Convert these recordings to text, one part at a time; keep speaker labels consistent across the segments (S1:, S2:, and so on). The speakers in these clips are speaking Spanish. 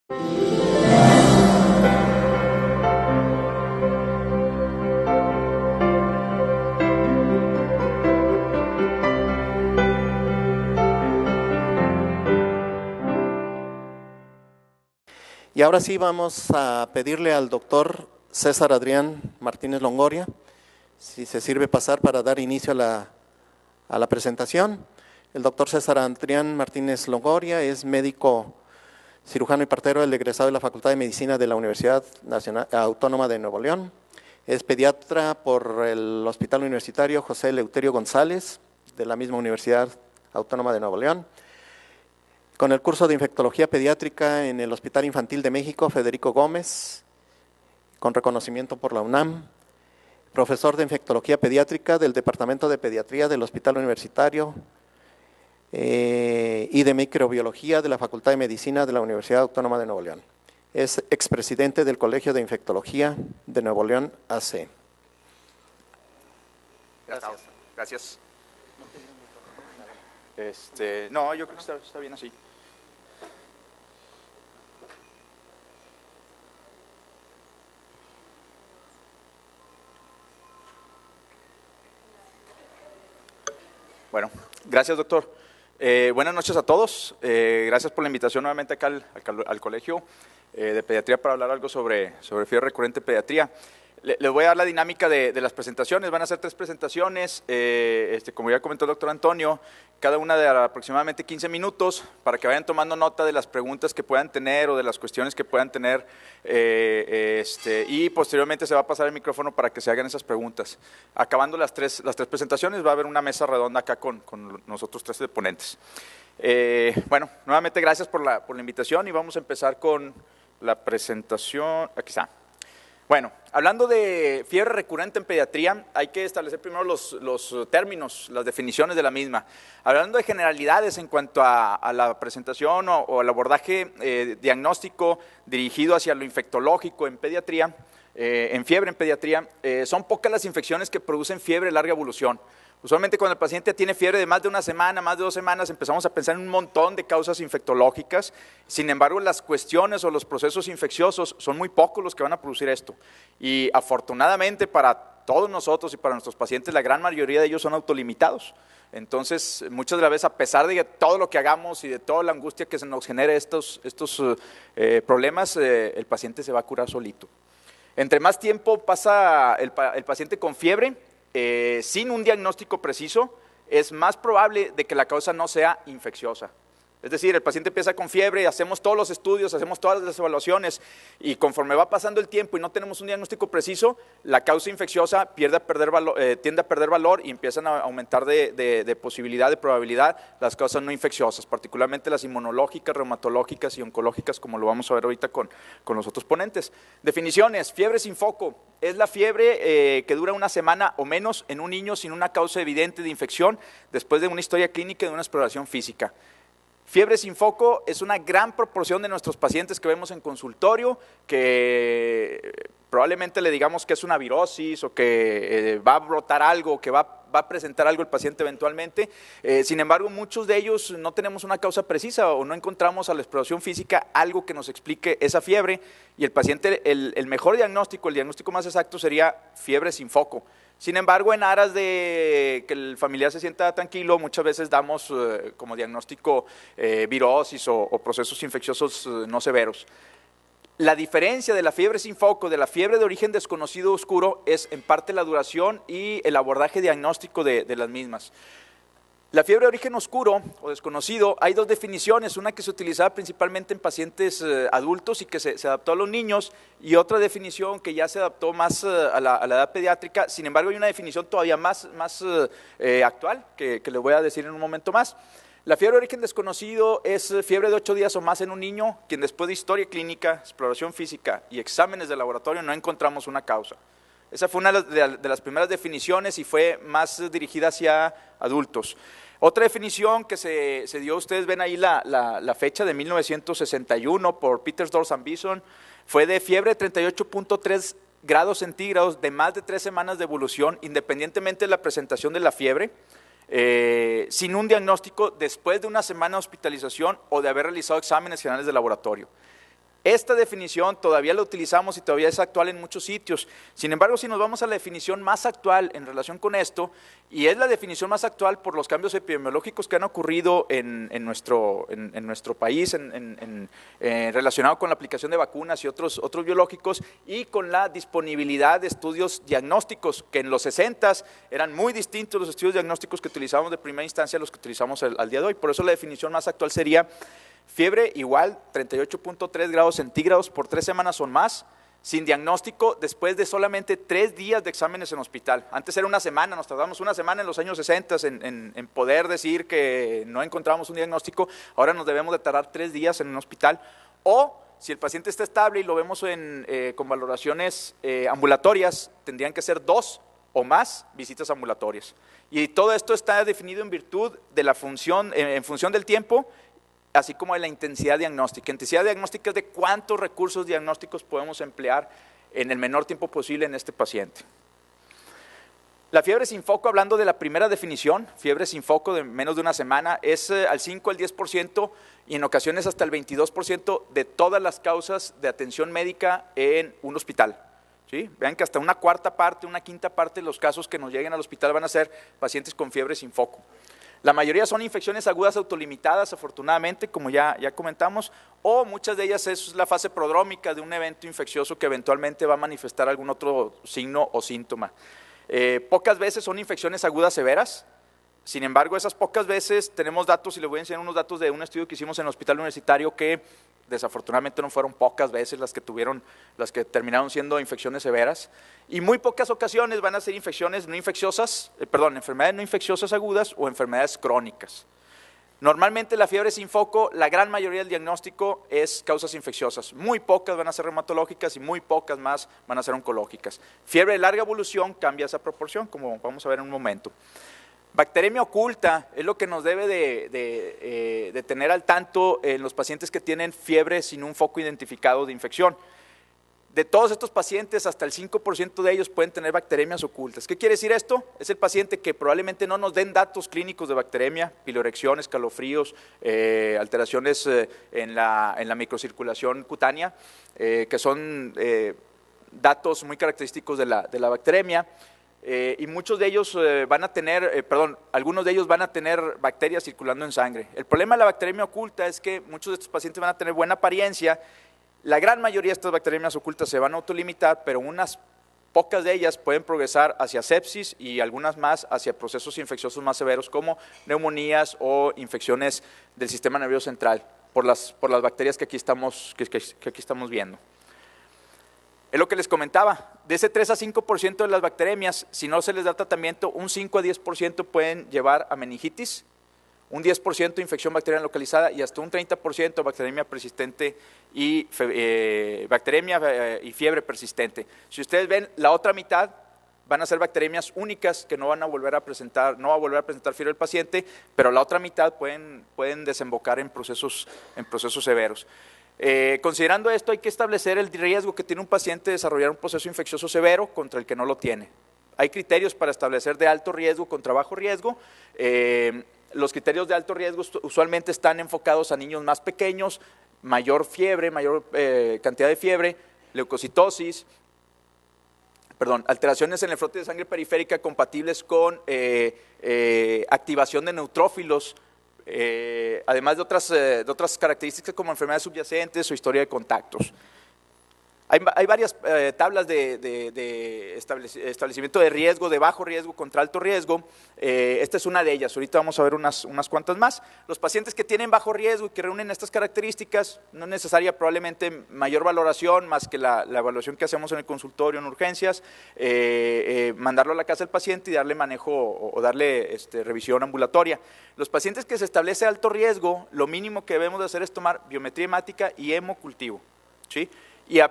S1: Y ahora sí vamos a pedirle al doctor César Adrián Martínez Longoria, si se sirve pasar para dar inicio a la presentación. El doctor César Adrián Martínez Longoria es médico cirujano y partero, el egresado de la Facultad de Medicina de la Universidad Nacional Autónoma de Nuevo León. Es pediatra por el Hospital Universitario José Eleuterio González, de la misma Universidad Autónoma de Nuevo León. Con el curso de Infectología Pediátrica en el Hospital Infantil de México, Federico Gómez, con reconocimiento por la UNAM. Profesor de Infectología Pediátrica del Departamento de Pediatría del Hospital Universitario y de Microbiología de la Facultad de Medicina de la Universidad Autónoma de Nuevo León. Es expresidente del Colegio de Infectología de Nuevo León, AC.
S2: Gracias. Gracias. No, yo creo que está bien así. Bueno, gracias, doctor. Buenas noches a todos. Gracias por la invitación nuevamente acá al Colegio de Pediatría para hablar algo sobre fiebre recurrente en pediatría. Les voy a dar la dinámica de las presentaciones. Van a ser 3 presentaciones, como ya comentó el doctor Antonio, cada una de aproximadamente 15 minutos, para que vayan tomando nota de las preguntas que puedan tener o de las cuestiones que puedan tener, y posteriormente se va a pasar el micrófono para que se hagan esas preguntas. Acabando las tres presentaciones, va a haber una mesa redonda acá con nosotros 3 ponentes. Bueno, nuevamente gracias por la invitación y vamos a empezar con la presentación. Aquí está. Bueno, hablando de fiebre recurrente en pediatría, hay que establecer primero los términos, las definiciones de la misma. Hablando de generalidades en cuanto a la presentación o al abordaje diagnóstico dirigido hacia lo infectológico en pediatría, en fiebre en pediatría, son pocas las infecciones que producen fiebre de larga evolución. Usualmente cuando el paciente tiene fiebre de más de una semana, más de 2 semanas, empezamos a pensar en un montón de causas infectológicas. Sin embargo, las cuestiones o los procesos infecciosos son muy pocos los que van a producir esto. Y afortunadamente para todos nosotros y para nuestros pacientes, la gran mayoría de ellos son autolimitados. Entonces, muchas de las veces, a pesar de todo lo que hagamos y de toda la angustia que se nos genere estos problemas, el paciente se va a curar solito. Entre más tiempo pasa el paciente con fiebre, sin un diagnóstico preciso, es más probable de que la causa no sea infecciosa. Es decir, el paciente empieza con fiebre, hacemos todos los estudios, hacemos todas las evaluaciones y conforme va pasando el tiempo y no tenemos un diagnóstico preciso, la causa infecciosa tiende a perder valor y empiezan a aumentar de posibilidad, de probabilidad, las causas no infecciosas, particularmente las inmunológicas, reumatológicas y oncológicas, como lo vamos a ver ahorita con los otros ponentes. Definiciones: fiebre sin foco es la fiebre que dura una semana o menos en un niño sin una causa evidente de infección después de una historia clínica y de una exploración física. Fiebre sin foco es una gran proporción de nuestros pacientes que vemos en consultorio, que probablemente le digamos que es una virosis o que va a brotar algo, que va a presentar algo el paciente eventualmente. Sin embargo, muchos de ellos no tenemos una causa precisa o no encontramos a la exploración física algo que nos explique esa fiebre y el paciente, el mejor diagnóstico, el diagnóstico más exacto sería fiebre sin foco. Sin embargo, en aras de que el familiar se sienta tranquilo, muchas veces damos como diagnóstico virosis o procesos infecciosos no severos. La diferencia de la fiebre sin foco, de la fiebre de origen desconocido oscuro, es en parte la duración y el abordaje diagnóstico de las mismas. La fiebre de origen oscuro o desconocido, hay 2 definiciones, una que se utilizaba principalmente en pacientes adultos y que se adaptó a los niños, y otra definición que ya se adaptó más a la edad pediátrica. Sin embargo, hay una definición todavía más actual que les voy a decir en un momento más. La fiebre de origen desconocido es fiebre de 8 días o más en un niño, quien después de historia clínica, exploración física y exámenes de laboratorio no encontramos una causa. Esa fue una de las primeras definiciones y fue más dirigida hacia adultos. Otra definición que se dio, ustedes ven ahí la fecha de 1961 por Petersdorf and Bison, fue de fiebre de 38.3 grados centígrados de más de 3 semanas de evolución, independientemente de la presentación de la fiebre, sin un diagnóstico después de una semana de hospitalización o de haber realizado exámenes generales de laboratorio. Esta definición todavía la utilizamos y todavía es actual en muchos sitios. Sin embargo, si nos vamos a la definición más actual en relación con esto, y es la definición más actual por los cambios epidemiológicos que han ocurrido en nuestro país, relacionado con la aplicación de vacunas y otros biológicos, y con la disponibilidad de estudios diagnósticos, que en los 60s eran muy distintos los estudios diagnósticos que utilizábamos de primera instancia a los que utilizamos al día de hoy. Por eso la definición más actual sería: fiebre igual 38.3 grados centígrados por 3 semanas o más, sin diagnóstico, después de solamente 3 días de exámenes en hospital. Antes era una semana, nos tardamos una semana en los años 60 en poder decir que no encontramos un diagnóstico. Ahora nos debemos de tardar 3 días en un hospital. O si el paciente está estable y lo vemos con valoraciones ambulatorias, tendrían que ser 2 o más visitas ambulatorias. Y todo esto está definido en virtud de la función, en función del tiempo, así como de la intensidad diagnóstica. Intensidad diagnóstica es de cuántos recursos diagnósticos podemos emplear en el menor tiempo posible en este paciente. La fiebre sin foco, hablando de la primera definición, fiebre sin foco de menos de una semana, es al 5 al 10% y en ocasiones hasta el 22% de todas las causas de atención médica en un hospital. ¿Sí? Vean que hasta una cuarta parte, una quinta parte de los casos que nos lleguen al hospital van a ser pacientes con fiebre sin foco. La mayoría son infecciones agudas autolimitadas, afortunadamente, como ya comentamos, o muchas de ellas es la fase prodrómica de un evento infeccioso que eventualmente va a manifestar algún otro signo o síntoma. Pocas veces son infecciones agudas severas. Sin embargo, esas pocas veces tenemos datos, y les voy a enseñar unos datos de un estudio que hicimos en el hospital universitario, que desafortunadamente no fueron pocas veces las que terminaron siendo infecciones severas, y muy pocas ocasiones van a ser infecciones no infecciosas, enfermedades no infecciosas agudas o enfermedades crónicas. Normalmente la fiebre sin foco, la gran mayoría del diagnóstico es causas infecciosas, muy pocas van a ser reumatológicas y muy pocas más van a ser oncológicas. Fiebre de larga evolución cambia esa proporción, como vamos a ver en un momento. Bacteremia oculta es lo que nos debe de tener al tanto en los pacientes que tienen fiebre sin un foco identificado de infección. De todos estos pacientes, hasta el 5% de ellos pueden tener bacteremias ocultas. ¿Qué quiere decir esto? Es el paciente que probablemente no nos den datos clínicos de bacteremia, piloerección, escalofríos, alteraciones en la microcirculación cutánea, que son datos muy característicos de la bacteremia. Y muchos de ellos algunos de ellos van a tener bacterias circulando en sangre. El problema de la bacteremia oculta es que muchos de estos pacientes van a tener buena apariencia. La gran mayoría de estas bacterias ocultas se van a autolimitar, pero unas pocas de ellas pueden progresar hacia sepsis y algunas más hacia procesos infecciosos más severos como neumonías o infecciones del sistema nervioso central por las bacterias que aquí estamos viendo. Es lo que les comentaba, de ese 3 a 5% de las bacteremias, si no se les da tratamiento, un 5 a 10% pueden llevar a meningitis, un 10% infección bacteriana localizada y hasta un 30% bacteremia persistente y bacteremia y fiebre persistente. Si ustedes ven, la otra mitad van a ser bacteremias únicas que no van a volver a presentar, no va a volver a presentar fiebre el paciente, pero la otra mitad pueden desembocar en procesos severos. Considerando esto, hay que establecer el riesgo que tiene un paciente de desarrollar un proceso infeccioso severo contra el que no lo tiene. Hay criterios para establecer de alto riesgo contra bajo riesgo. Los criterios de alto riesgo usualmente están enfocados a niños más pequeños, mayor fiebre, mayor cantidad de fiebre, leucocitosis, alteraciones en el frote de sangre periférica compatibles con activación de neutrófilos, además de otras características como enfermedades subyacentes o historia de contactos. Hay varias tablas de establecimiento de riesgo, de bajo riesgo contra alto riesgo. Esta es una de ellas, ahorita vamos a ver unas cuantas más. Los pacientes que tienen bajo riesgo y que reúnen estas características, no es necesaria probablemente mayor valoración más que la evaluación que hacemos en el consultorio, en urgencias, mandarlo a la casa del paciente y darle manejo o darle revisión ambulatoria. Los pacientes que se establece alto riesgo, lo mínimo que debemos de hacer es tomar biometría hemática y hemocultivo, ¿sí?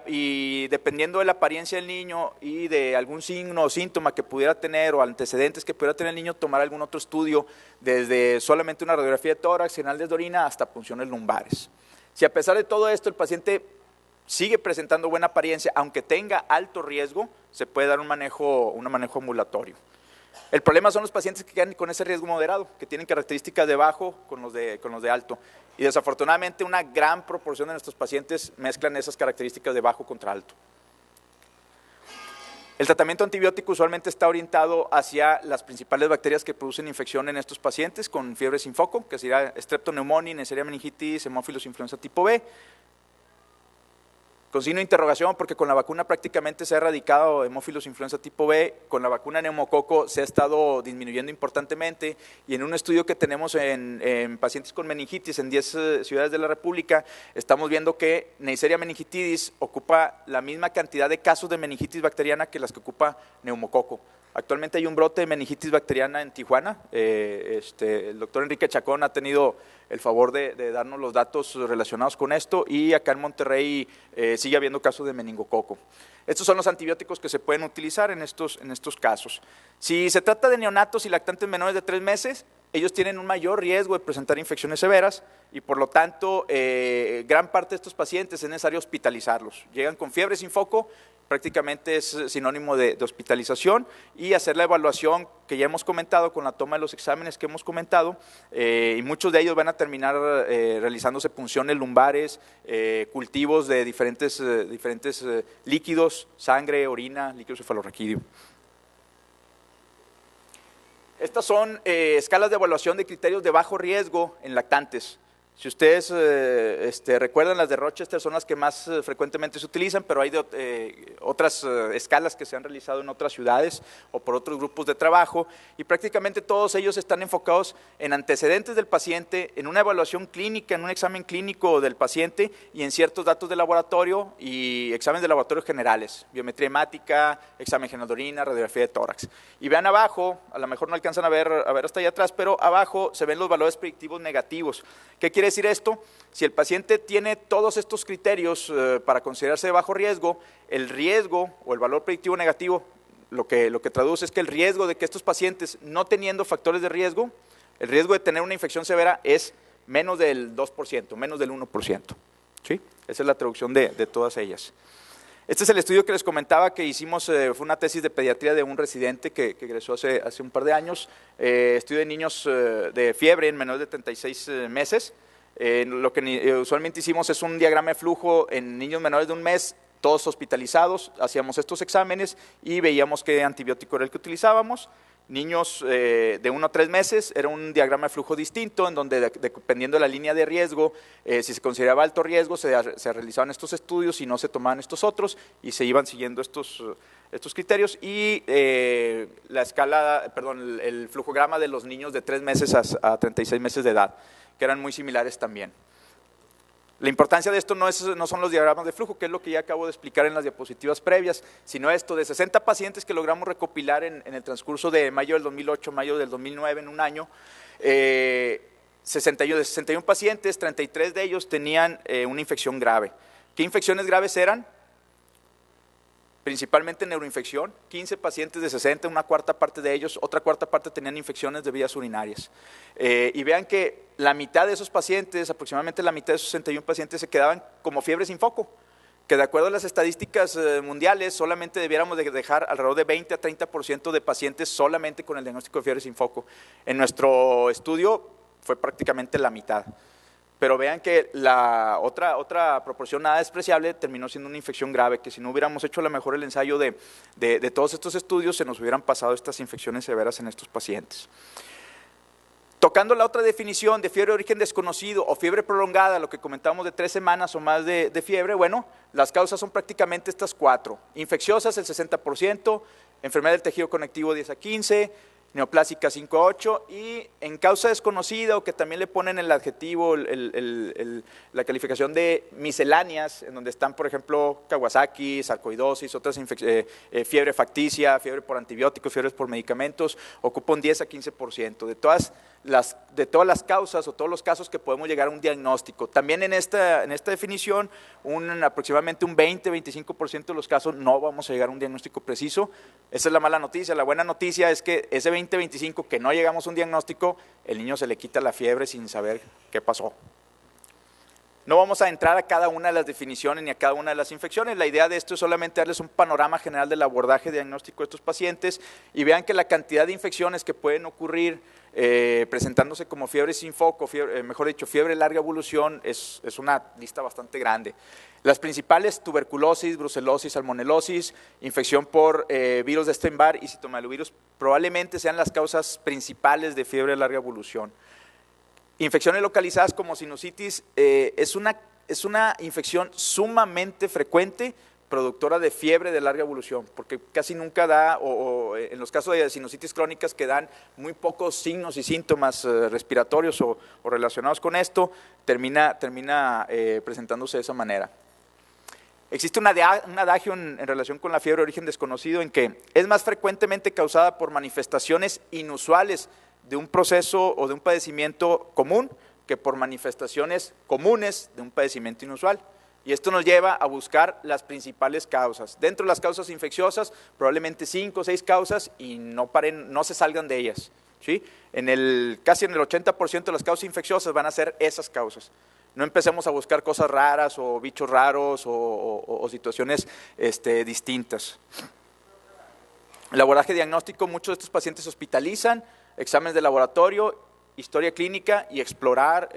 S2: Y dependiendo de la apariencia del niño y de algún signo o síntoma que pudiera tener o antecedentes que pudiera tener el niño, tomar algún otro estudio, desde solamente una radiografía de tórax, análisis de orina, hasta punciones lumbares. Si a pesar de todo esto el paciente sigue presentando buena apariencia, aunque tenga alto riesgo, se puede dar un manejo ambulatorio. El problema son los pacientes que quedan con ese riesgo moderado, que tienen características de bajo con los de alto. Y desafortunadamente una gran proporción de nuestros pacientes mezclan esas características de bajo contra alto. El tratamiento antibiótico usualmente está orientado hacia las principales bacterias que producen infección en estos pacientes con fiebre sin foco, que sería Streptoneumoniae, Neisseria meningitis, Hemófilos influenza tipo B. Con signo de interrogación, porque con la vacuna prácticamente se ha erradicado hemófilos influenza tipo B, con la vacuna neumococo se ha estado disminuyendo importantemente, y en un estudio que tenemos en pacientes con meningitis en 10 ciudades de la República, estamos viendo que Neisseria meningitidis ocupa la misma cantidad de casos de meningitis bacteriana que las que ocupa neumococo. Actualmente hay un brote de meningitis bacteriana en Tijuana. El doctor Enrique Chacón ha tenido el favor de darnos los datos relacionados con esto, y acá en Monterrey sigue habiendo casos de meningococo. Estos son los antibióticos que se pueden utilizar en estos casos. Si se trata de neonatos y lactantes menores de 3 meses, ellos tienen un mayor riesgo de presentar infecciones severas, y por lo tanto gran parte de estos pacientes es necesario hospitalizarlos. Llegan con fiebre sin foco, prácticamente es sinónimo de hospitalización, y hacer la evaluación que ya hemos comentado con la toma de los exámenes que hemos comentado, y muchos de ellos van a terminar realizándose punciones lumbares, cultivos de diferentes líquidos, sangre, orina, líquido cefalorraquídeo. Estas son escalas de evaluación de criterios de bajo riesgo en lactantes. Si ustedes recuerdan, las de Rochester son las que más frecuentemente se utilizan, pero hay otras escalas que se han realizado en otras ciudades o por otros grupos de trabajo, y prácticamente todos ellos están enfocados en antecedentes del paciente, en una evaluación clínica, en un examen clínico del paciente, y en ciertos datos de laboratorio y exámenes de laboratorio generales, biometría hemática, examen general de orina, radiografía de tórax. Y vean abajo, a lo mejor no alcanzan a ver hasta allá atrás, pero abajo se ven los valores predictivos negativos. ¿Qué quiere decir esto? Si el paciente tiene todos estos criterios para considerarse de bajo riesgo, el riesgo o el valor predictivo negativo, lo que traduce es que el riesgo de que estos pacientes, no teniendo factores de riesgo, el riesgo de tener una infección severa es menos del 2%, menos del 1%. ¿Sí? Esa es la traducción de todas ellas. Este es el estudio que les comentaba que hicimos, fue una tesis de pediatría de un residente que egresó hace un par de años, estudio de niños de fiebre en menores de 36 meses. Lo que usualmente hicimos es un diagrama de flujo en niños menores de 1 mes, todos hospitalizados, hacíamos estos exámenes y veíamos qué antibiótico era el que utilizábamos. Niños de 1 a 3 meses, era un diagrama de flujo distinto, en donde dependiendo de la línea de riesgo, si se consideraba alto riesgo, se realizaban estos estudios, y no se tomaban estos otros, y se iban siguiendo estos criterios, y el flujograma de los niños de 3 meses a 36 meses de edad, que eran muy similares también. La importancia de esto no son los diagramas de flujo, que es lo que ya acabo de explicar en las diapositivas previas, sino esto, de 60 pacientes que logramos recopilar en el transcurso de mayo del 2008, mayo del 2009, en un año, de 61 pacientes, 33 de ellos tenían una infección grave. ¿Qué infecciones graves eran? Principalmente neuroinfección. 15 pacientes de 60, una cuarta parte de ellos, otra cuarta parte tenían infecciones de vías urinarias. Y vean que la mitad de esos pacientes, aproximadamente la mitad de esos 61 pacientes, se quedaban como fiebre sin foco, que de acuerdo a las estadísticas mundiales solamente debiéramos de dejar alrededor de 20 a 30% de pacientes solamente con el diagnóstico de fiebre sin foco. En nuestro estudio fue prácticamente la mitad. Pero vean que la otra proporción nada despreciable terminó siendo una infección grave, que si no hubiéramos hecho a lo mejor el ensayo de todos estos estudios, se nos hubieran pasado estas infecciones severas en estos pacientes. Tocando la otra definición de fiebre de origen desconocido o fiebre prolongada, lo que comentábamos de 3 semanas o más de fiebre, bueno, las causas son prácticamente estas 4. Infecciosas el 60%, enfermedad del tejido conectivo 10 a 15%, neoplásica 5 a 8, y en causa desconocida, o que también le ponen el adjetivo, la calificación de misceláneas, en donde están, por ejemplo, Kawasaki, sarcoidosis, otras fiebre facticia, fiebre por antibióticos, fiebres por medicamentos, ocupan 10 a 15%. De todas las causas o todos los casos que podemos llegar a un diagnóstico. También en esta definición, aproximadamente un 20-25% de los casos no vamos a llegar a un diagnóstico preciso. Esa es la mala noticia. La buena noticia es que ese 20-25% que no llegamos a un diagnóstico, el niño se le quita la fiebre sin saber qué pasó. No vamos a entrar a cada una de las definiciones ni a cada una de las infecciones. La idea de esto es solamente darles un panorama general del abordaje diagnóstico de estos pacientes y vean que la cantidad de infecciones que pueden ocurrir presentándose como fiebre sin foco, mejor dicho, fiebre de larga evolución, es una lista bastante grande. Las principales: tuberculosis, brucelosis, salmonelosis, infección por virus de Epstein-Barr y citomegalovirus, probablemente sean las causas principales de fiebre de larga evolución. Infecciones localizadas como sinusitis es una infección sumamente frecuente, productora de fiebre de larga evolución, porque casi nunca da, o en los casos de sinusitis crónicas que dan muy pocos signos y síntomas respiratorios o relacionados con esto, termina presentándose de esa manera. Existe un adagio en relación con la fiebre de origen desconocido en que es más frecuentemente causada por manifestaciones inusuales de un proceso o de un padecimiento común que por manifestaciones comunes de un padecimiento inusual. Y esto nos lleva a buscar las principales causas. Dentro de las causas infecciosas, probablemente 5 o 6 causas y no se salgan de ellas, ¿sí? Casi en el 80% de las causas infecciosas van a ser esas causas. No empecemos a buscar cosas raras o bichos raros o situaciones distintas. El abordaje diagnóstico: muchos de estos pacientes hospitalizan, exámenes de laboratorio, historia clínica y explorar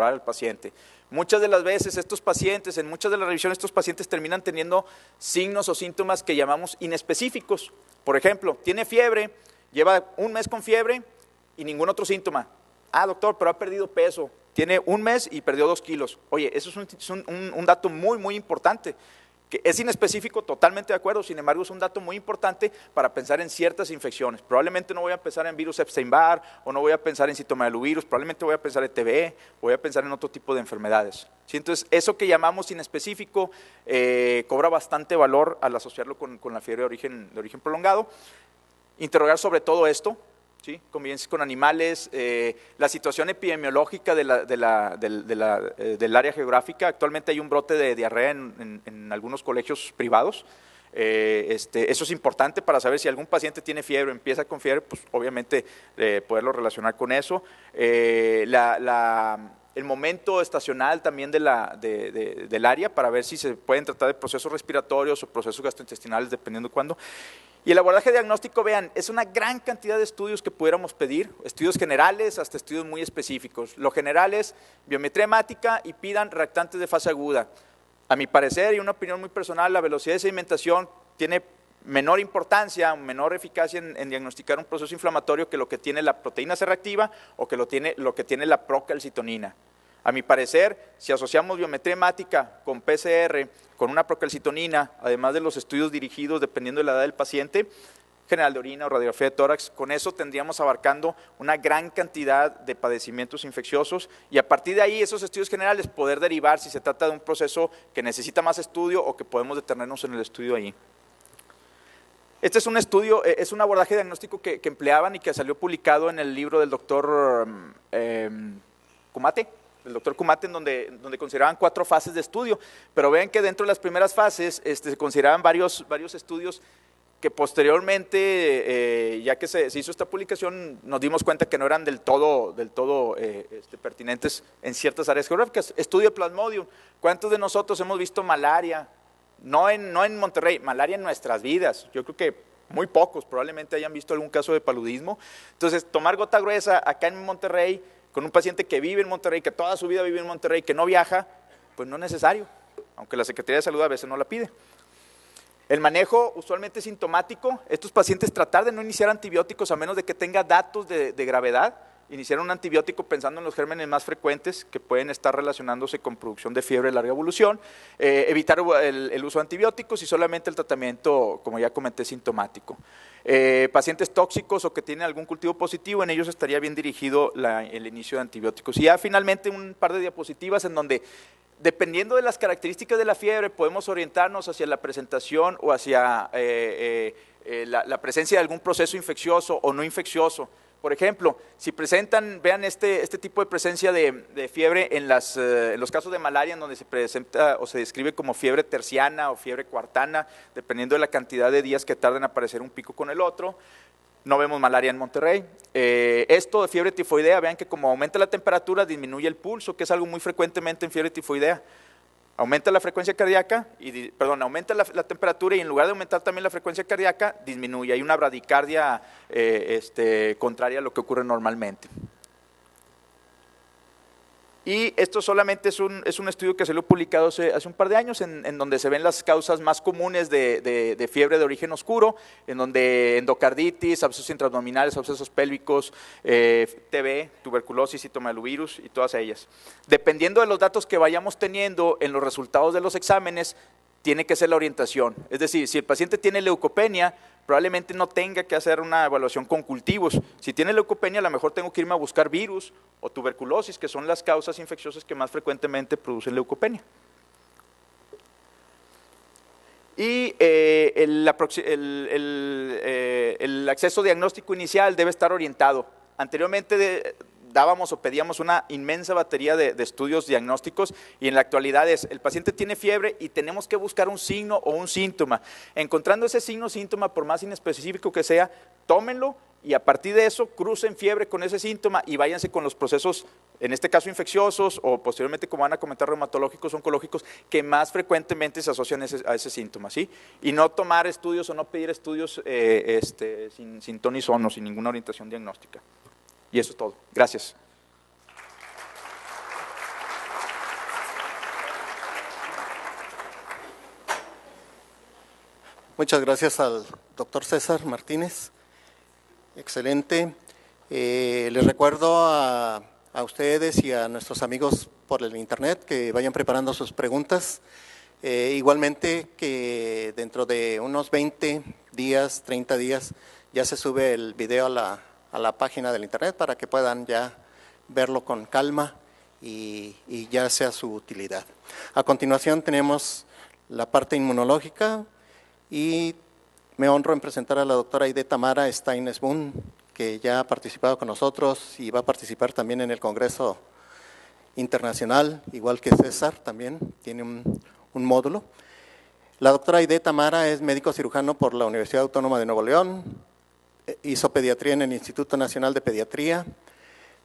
S2: al paciente. Muchas de las veces estos pacientes, en muchas de las revisiones, estos pacientes terminan teniendo signos o síntomas que llamamos inespecíficos. Por ejemplo, tiene fiebre, lleva un mes con fiebre y ningún otro síntoma. Ah, doctor, pero ha perdido peso. Tiene un mes y perdió 2 kilos. Oye, eso es un dato muy, muy importante. Que es inespecífico, totalmente de acuerdo, sin embargo es un dato muy importante para pensar en ciertas infecciones. Probablemente no voy a pensar en virus Epstein-Barr o no voy a pensar en citomegalovirus, probablemente voy a pensar en TBE, voy a pensar en otro tipo de enfermedades. ¿Sí? Entonces, eso que llamamos inespecífico cobra bastante valor al asociarlo con la fiebre de origen prolongado. Interrogar sobre todo esto, ¿sí? Convivencia con animales, la situación epidemiológica del área geográfica. Actualmente hay un brote de diarrea en algunos colegios privados. Eso es importante para saber si algún paciente tiene fiebre, empieza con fiebre, pues obviamente poderlo relacionar con eso. El momento estacional también del área para ver si se pueden tratar de procesos respiratorios o procesos gastrointestinales, dependiendo de cuándo. Y el abordaje diagnóstico, vean, es una gran cantidad de estudios que pudiéramos pedir, estudios generales hasta estudios muy específicos. Lo general es biometría hemática y pidan reactantes de fase aguda. A mi parecer y una opinión muy personal, la velocidad de sedimentación tiene menor importancia, menor eficacia en diagnosticar un proceso inflamatorio que lo que tiene la proteína C reactiva o que lo que tiene la procalcitonina. A mi parecer, si asociamos biometría hemática con PCR, con una procalcitonina, además de los estudios dirigidos dependiendo de la edad del paciente, general de orina o radiografía de tórax, con eso tendríamos abarcando una gran cantidad de padecimientos infecciosos y a partir de ahí esos estudios generales poder derivar si se trata de un proceso que necesita más estudio o que podemos detenernos en el estudio ahí. Este es un estudio, es un abordaje diagnóstico que empleaban y que salió publicado en el libro del doctor Kumate. El doctor Kumate, en donde consideraban 4 fases de estudio, pero vean que dentro de las primeras fases se consideraban varios estudios que posteriormente, ya que se hizo esta publicación, nos dimos cuenta que no eran del todo pertinentes en ciertas áreas geográficas. Estudio de Plasmodium. ¿Cuántos de nosotros hemos visto malaria? No en Monterrey, malaria en nuestras vidas. Yo creo que muy pocos probablemente hayan visto algún caso de paludismo. Entonces, tomar gota gruesa acá en Monterrey, con un paciente que vive en Monterrey, que toda su vida vive en Monterrey, que no viaja, pues no es necesario, aunque la Secretaría de Salud a veces no la pide. El manejo usualmente es sintomático. Estos pacientes tratar de no iniciar antibióticos a menos de que tenga datos de gravedad. Iniciar un antibiótico pensando en los gérmenes más frecuentes que pueden estar relacionándose con producción de fiebre de larga evolución. Evitar el uso de antibióticos y solamente el tratamiento, como ya comenté, sintomático. Pacientes tóxicos o que tienen algún cultivo positivo, en ellos estaría bien dirigido el inicio de antibióticos. Y ya finalmente un par de diapositivas en donde, dependiendo de las características de la fiebre, podemos orientarnos hacia la presentación o hacia la presencia de algún proceso infeccioso o no infeccioso. Por ejemplo, si presentan, vean este tipo de presencia de fiebre en los casos de malaria, en donde se presenta o se describe como fiebre terciana o fiebre cuartana, dependiendo de la cantidad de días que tarden en aparecer un pico con el otro. No vemos malaria en Monterrey. Esto de fiebre tifoidea, vean que como aumenta la temperatura, disminuye el pulso, que es algo muy frecuentemente en fiebre tifoidea. Aumenta la frecuencia cardíaca, aumenta la temperatura y en lugar de aumentar también la frecuencia cardíaca, disminuye. Hay una bradicardia contraria a lo que ocurre normalmente. Y esto solamente es un estudio que se lo he publicado hace un par de años, en donde se ven las causas más comunes de fiebre de origen oscuro, en donde endocarditis, abscesos intraabdominales, abscesos pélvicos, TB, tuberculosis, citomegalovirus y todas ellas. Dependiendo de los datos que vayamos teniendo en los resultados de los exámenes, tiene que ser la orientación. Es decir, si el paciente tiene leucopenia, probablemente no tenga que hacer una evaluación con cultivos. Si tiene leucopenia, a lo mejor tengo que irme a buscar virus o tuberculosis, que son las causas infecciosas que más frecuentemente producen leucopenia. Y el acceso diagnóstico inicial debe estar orientado. Anteriormente dábamos o pedíamos una inmensa batería de estudios diagnósticos y en la actualidad el paciente tiene fiebre y tenemos que buscar un signo o un síntoma. Encontrando ese signo o síntoma, por más inespecífico que sea, tómenlo y a partir de eso crucen fiebre con ese síntoma y váyanse con los procesos, en este caso infecciosos o posteriormente, como van a comentar, reumatológicos, oncológicos, que más frecuentemente se asocian a ese síntoma, ¿sí? Y no tomar estudios o no pedir estudios sin ton y son o sin ninguna orientación diagnóstica. Y eso es todo. Gracias.
S1: Muchas gracias al doctor César Martínez. Excelente. Les recuerdo a ustedes y a nuestros amigos por el internet que vayan preparando sus preguntas. Igualmente que dentro de unos 20 días, 30 días, ya se sube el video a la página del internet para que puedan ya verlo con calma y ya sea su utilidad. A continuación tenemos la parte inmunológica y me honro en presentar a la doctora Aide Tamara Steines-Boone, que ya ha participado con nosotros y va a participar también en el Congreso Internacional, igual que César, también tiene un módulo. La doctora Aide Tamara es médico cirujano por la Universidad Autónoma de Nuevo León, hizo pediatría en el Instituto Nacional de Pediatría,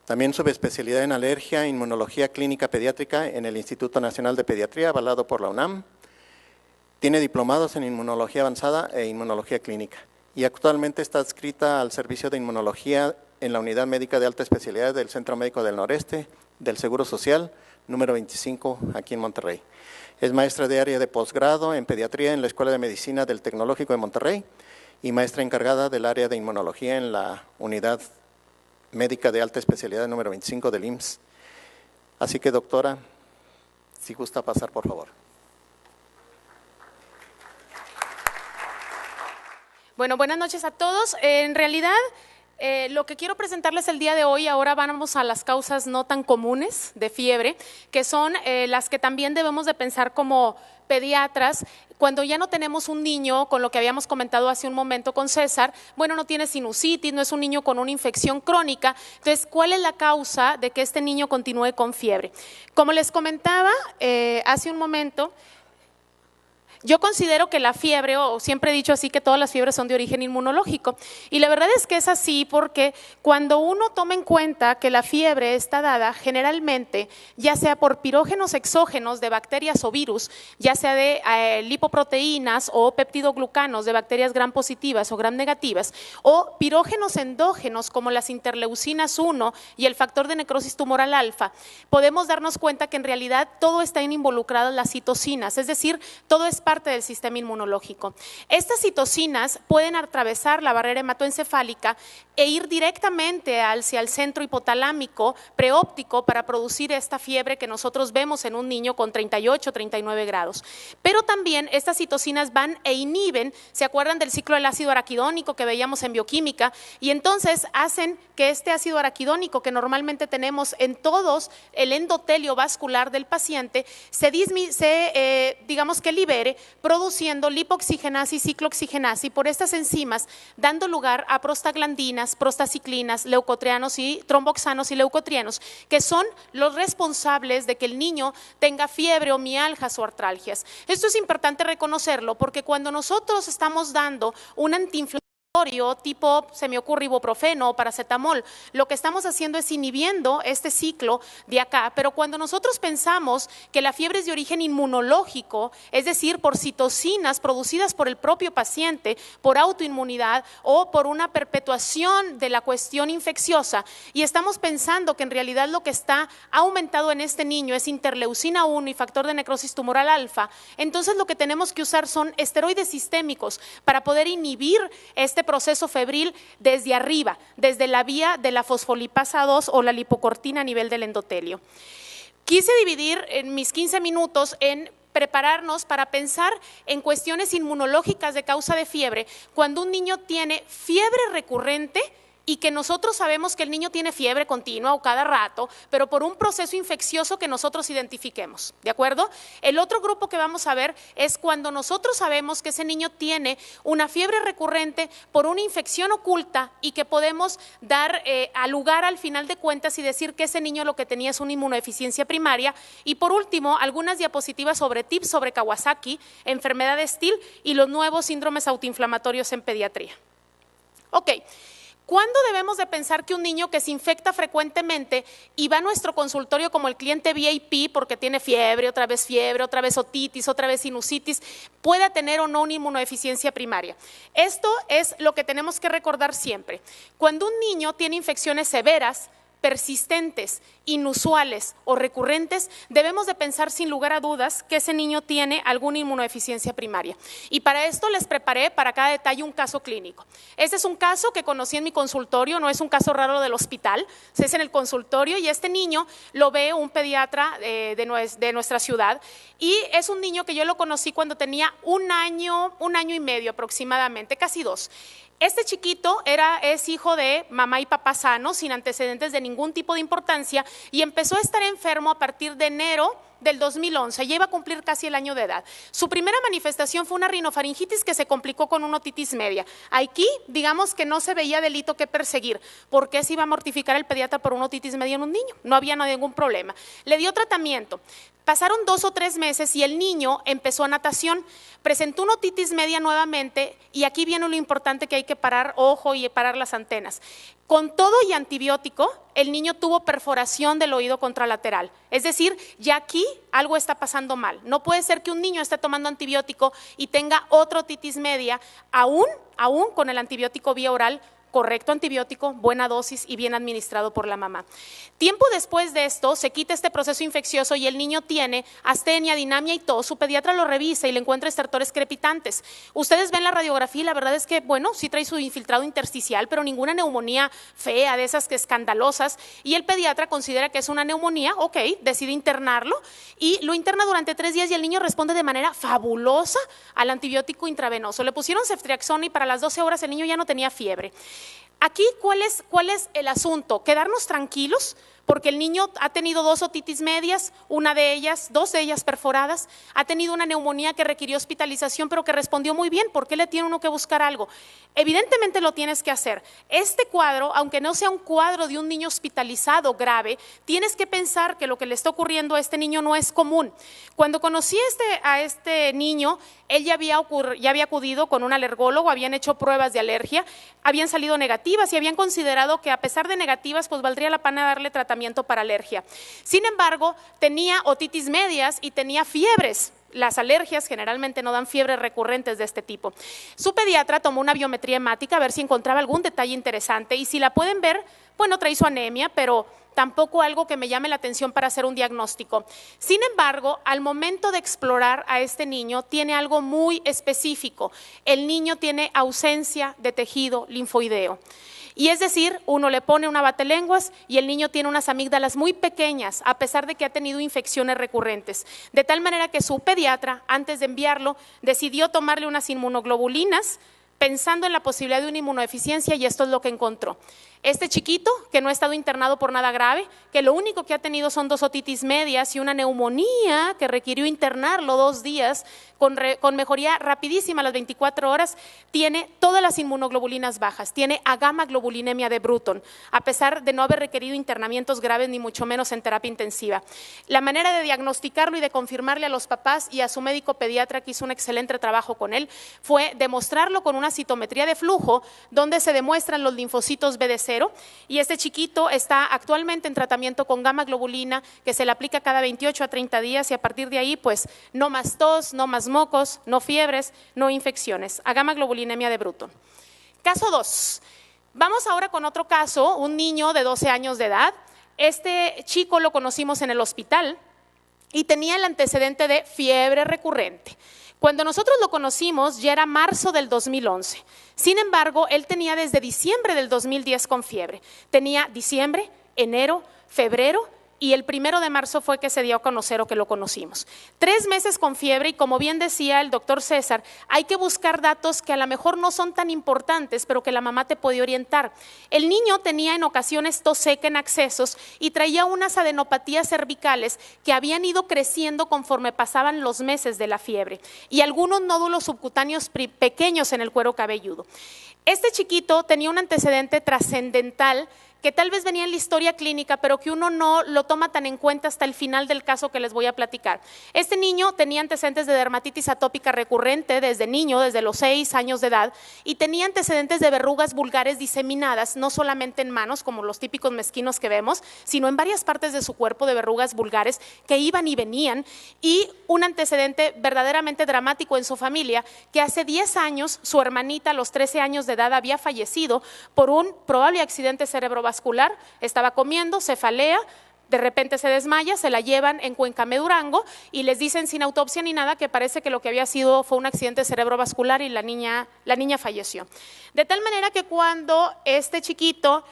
S1: también subespecialidad en alergia e inmunología clínica pediátrica en el Instituto Nacional de Pediatría, avalado por la UNAM. Tiene diplomados en inmunología avanzada e inmunología clínica y actualmente está adscrita al servicio de inmunología en la Unidad Médica de Alta Especialidad del Centro Médico del Noreste del Seguro Social, número 25, aquí en Monterrey. Es maestra de área de posgrado en pediatría en la Escuela de Medicina del Tecnológico de Monterrey y maestra encargada del área de inmunología en la Unidad Médica de Alta Especialidad número 25 del IMSS. Así que, doctora, si gusta pasar, por favor.
S3: Bueno, buenas noches a todos. En realidad, lo que quiero presentarles el día de hoy, ahora vamos a las causas no tan comunes de fiebre, que son las que también debemos de pensar como pediatras, cuando ya no tenemos un niño, con lo que habíamos comentado hace un momento con César, bueno, no tiene sinusitis, no es un niño con una infección crónica, entonces, ¿cuál es la causa de que este niño continúe con fiebre? Como les comentaba hace un momento, yo considero que la fiebre, o siempre he dicho así, que todas las fiebres son de origen inmunológico. Y la verdad es que es así porque cuando uno toma en cuenta que la fiebre está dada generalmente, ya sea por pirógenos exógenos de bacterias o virus, ya sea de lipoproteínas o peptidoglucanos de bacterias gram positivas o gram negativas, o pirógenos endógenos como las interleucinas 1 y el factor de necrosis tumoral alfa, podemos darnos cuenta que en realidad todo está involucrado en las citocinas, es decir, todo es parte del sistema inmunológico. Estas citocinas pueden atravesar la barrera hematoencefálica e ir directamente hacia el centro hipotalámico preóptico para producir esta fiebre que nosotros vemos en un niño con 38, 39 grados. Pero también estas citocinas van e inhiben, ¿se acuerdan del ciclo del ácido araquidónico que veíamos en bioquímica? Y entonces hacen que este ácido araquidónico que normalmente tenemos en todos el endotelio vascular del paciente digamos que libere, produciendo lipoxigenasa y ciclooxigenasa y por estas enzimas dando lugar a prostaglandinas, prostaciclinas, leucotrienos y tromboxanos y leucotrienos, que son los responsables de que el niño tenga fiebre o mialgias o artralgias. Esto es importante reconocerlo porque cuando nosotros estamos dando un antiinflamatorio antiinflamatorio tipo, se me ocurre, ibuprofeno o paracetamol. Lo que estamos haciendo es inhibiendo este ciclo de acá, pero cuando nosotros pensamos que la fiebre es de origen inmunológico, es decir, por citocinas producidas por el propio paciente, por autoinmunidad o por una perpetuación de la cuestión infecciosa, y estamos pensando que en realidad lo que está aumentado en este niño es interleucina 1 y factor de necrosis tumoral alfa, entonces lo que tenemos que usar son esteroides sistémicos para poder inhibir este proceso febril desde arriba, desde la vía de la fosfolipasa 2 o la lipocortina a nivel del endotelio. Quise dividir en mis 15 minutos en prepararnos para pensar en cuestiones inmunológicas de causa de fiebre cuando un niño tiene fiebre recurrente y que nosotros sabemos que el niño tiene fiebre continua o cada rato, pero por un proceso infeccioso que nosotros identifiquemos, ¿de acuerdo? El otro grupo que vamos a ver es cuando nosotros sabemos que ese niño tiene una fiebre recurrente por una infección oculta y que podemos dar a lugar al final de cuentas y decir que ese niño lo que tenía es una inmunodeficiencia primaria. Y por último, algunas diapositivas sobre TIPS, sobre Kawasaki, enfermedad de Still y los nuevos síndromes autoinflamatorios en pediatría. Ok. ¿Cuándo debemos de pensar que un niño que se infecta frecuentemente y va a nuestro consultorio como el cliente VIP porque tiene fiebre, otra vez otitis, otra vez sinusitis, pueda tener o no una inmunodeficiencia primaria? Esto es lo que tenemos que recordar siempre. Cuando un niño tiene infecciones severas, persistentes, inusuales o recurrentes, debemos de pensar sin lugar a dudas que ese niño tiene alguna inmunodeficiencia primaria. Y para esto les preparé para cada detalle un caso clínico. Este es un caso que conocí en mi consultorio, no es un caso raro del hospital, es en el consultorio y este niño lo ve un pediatra de nuestra ciudad y es un niño que yo lo conocí cuando tenía un año y medio aproximadamente, casi 2. Este chiquito es hijo de mamá y papá sanos, sin antecedentes de ningún tipo de importancia, y empezó a estar enfermo a partir de enero del 2011, ya iba a cumplir casi el año de edad. Su primera manifestación fue una rinofaringitis que se complicó con una otitis media. Aquí, digamos que no se veía delito que perseguir, porque se iba a mortificar el pediatra por una otitis media en un niño, no había ningún problema. Le dio tratamiento. Pasaron 2 o 3 meses y el niño empezó natación, presentó una otitis media nuevamente y aquí viene lo importante que hay que parar ojo y parar las antenas. Con todo y antibiótico, el niño tuvo perforación del oído contralateral, es decir, ya aquí algo está pasando mal. No puede ser que un niño esté tomando antibiótico y tenga otra otitis media, aún con el antibiótico vía oral, correcto antibiótico, buena dosis y bien administrado por la mamá. Tiempo después de esto, se quita este proceso infeccioso y el niño tiene astenia, dinamia y tos. Su pediatra lo revisa y le encuentra estertores crepitantes. Ustedes ven la radiografía y la verdad es que, bueno, sí trae su infiltrado intersticial, pero ninguna neumonía fea, de esas que escandalosas, y el pediatra considera que es una neumonía, ok, decide internarlo y lo interna durante 3 días y el niño responde de manera fabulosa al antibiótico intravenoso. Le pusieron ceftriaxona y para las 12 horas el niño ya no tenía fiebre. Aquí, ¿cuál es el asunto? Quedarnos tranquilos, porque el niño ha tenido 2 otitis medias, 2 de ellas perforadas, ha tenido una neumonía que requirió hospitalización, pero que respondió muy bien. ¿Por qué le tiene uno que buscar algo? Evidentemente lo tienes que hacer. Este cuadro, aunque no sea un cuadro de un niño hospitalizado grave, tienes que pensar que lo que le está ocurriendo a este niño no es común. Cuando conocí a este niño, él ya había acudido con un alergólogo, habían hecho pruebas de alergia, habían salido negativas y habían considerado que a pesar de negativas, pues valdría la pena darle tratamiento para alergia. Sin embargo, tenía otitis medias y tenía fiebres. Las alergias generalmente no dan fiebres recurrentes de este tipo. Su pediatra tomó una biometría hemática a ver si encontraba algún detalle interesante y si la pueden ver, bueno, trae su anemia, pero tampoco algo que me llame la atención para hacer un diagnóstico. Sin embargo, al momento de explorar a este niño, tiene algo muy específico. El niño tiene ausencia de tejido linfoideo. Y es decir, uno le pone una batelenguas y el niño tiene unas amígdalas muy pequeñas, a pesar de que ha tenido infecciones recurrentes. De tal manera que su pediatra, antes de enviarlo, decidió tomarle unas inmunoglobulinas, pensando en la posibilidad de una inmunodeficiencia, y esto es lo que encontró. Este chiquito, que no ha estado internado por nada grave, que lo único que ha tenido son 2 otitis medias y una neumonía que requirió internarlo 2 días con mejoría rapidísima a las 24 horas, tiene todas las inmunoglobulinas bajas, tiene agamaglobulinemia de Bruton, a pesar de no haber requerido internamientos graves ni mucho menos en terapia intensiva. La manera de diagnosticarlo y de confirmarle a los papás y a su médico pediatra, que hizo un excelente trabajo con él, fue demostrarlo con una citometría de flujo donde se demuestran los linfocitos BD0, y este chiquito está actualmente en tratamiento con gamma globulina que se le aplica cada 28 a 30 días, y a partir de ahí pues no más tos, no más mocos, no fiebres, no infecciones, agamaglobulinemia de Bruton. Caso 2. Vamos ahora con otro caso, un niño de 12 años de edad. Este chico lo conocimos en el hospital y tenía el antecedente de fiebre recurrente. Cuando nosotros lo conocimos ya era marzo del 2011. Sin embargo, él tenía desde diciembre del 2010 con fiebre. Tenía diciembre, enero, febrero, y el 1 de marzo fue que se dio a conocer o que lo conocimos. 3 meses con fiebre, y como bien decía el doctor César, hay que buscar datos que a lo mejor no son tan importantes, pero que la mamá te puede orientar. El niño tenía en ocasiones tos seca en accesos y traía unas adenopatías cervicales que habían ido creciendo conforme pasaban los meses de la fiebre, y algunos nódulos subcutáneos pequeños en el cuero cabelludo. Este chiquito tenía un antecedente trascendental que tal vez venía en la historia clínica, pero que uno no lo toma tan en cuenta hasta el final del caso que les voy a platicar. Este niño tenía antecedentes de dermatitis atópica recurrente desde niño, desde los 6 años de edad, y tenía antecedentes de verrugas vulgares diseminadas, no solamente en manos, como los típicos mezquinos que vemos, sino en varias partes de su cuerpo de verrugas vulgares que iban y venían, y un antecedente verdaderamente dramático en su familia, que hace 10 años su hermanita a los 13 años de edad había fallecido por un probable accidente cerebrovascular. Estaba comiendo, cefalea, de repente se desmaya, se la llevan en Cuencamé, Durango, y les dicen sin autopsia ni nada que parece que lo que había sido fue un accidente cerebrovascular, y la niña falleció. De tal manera que cuando este chiquito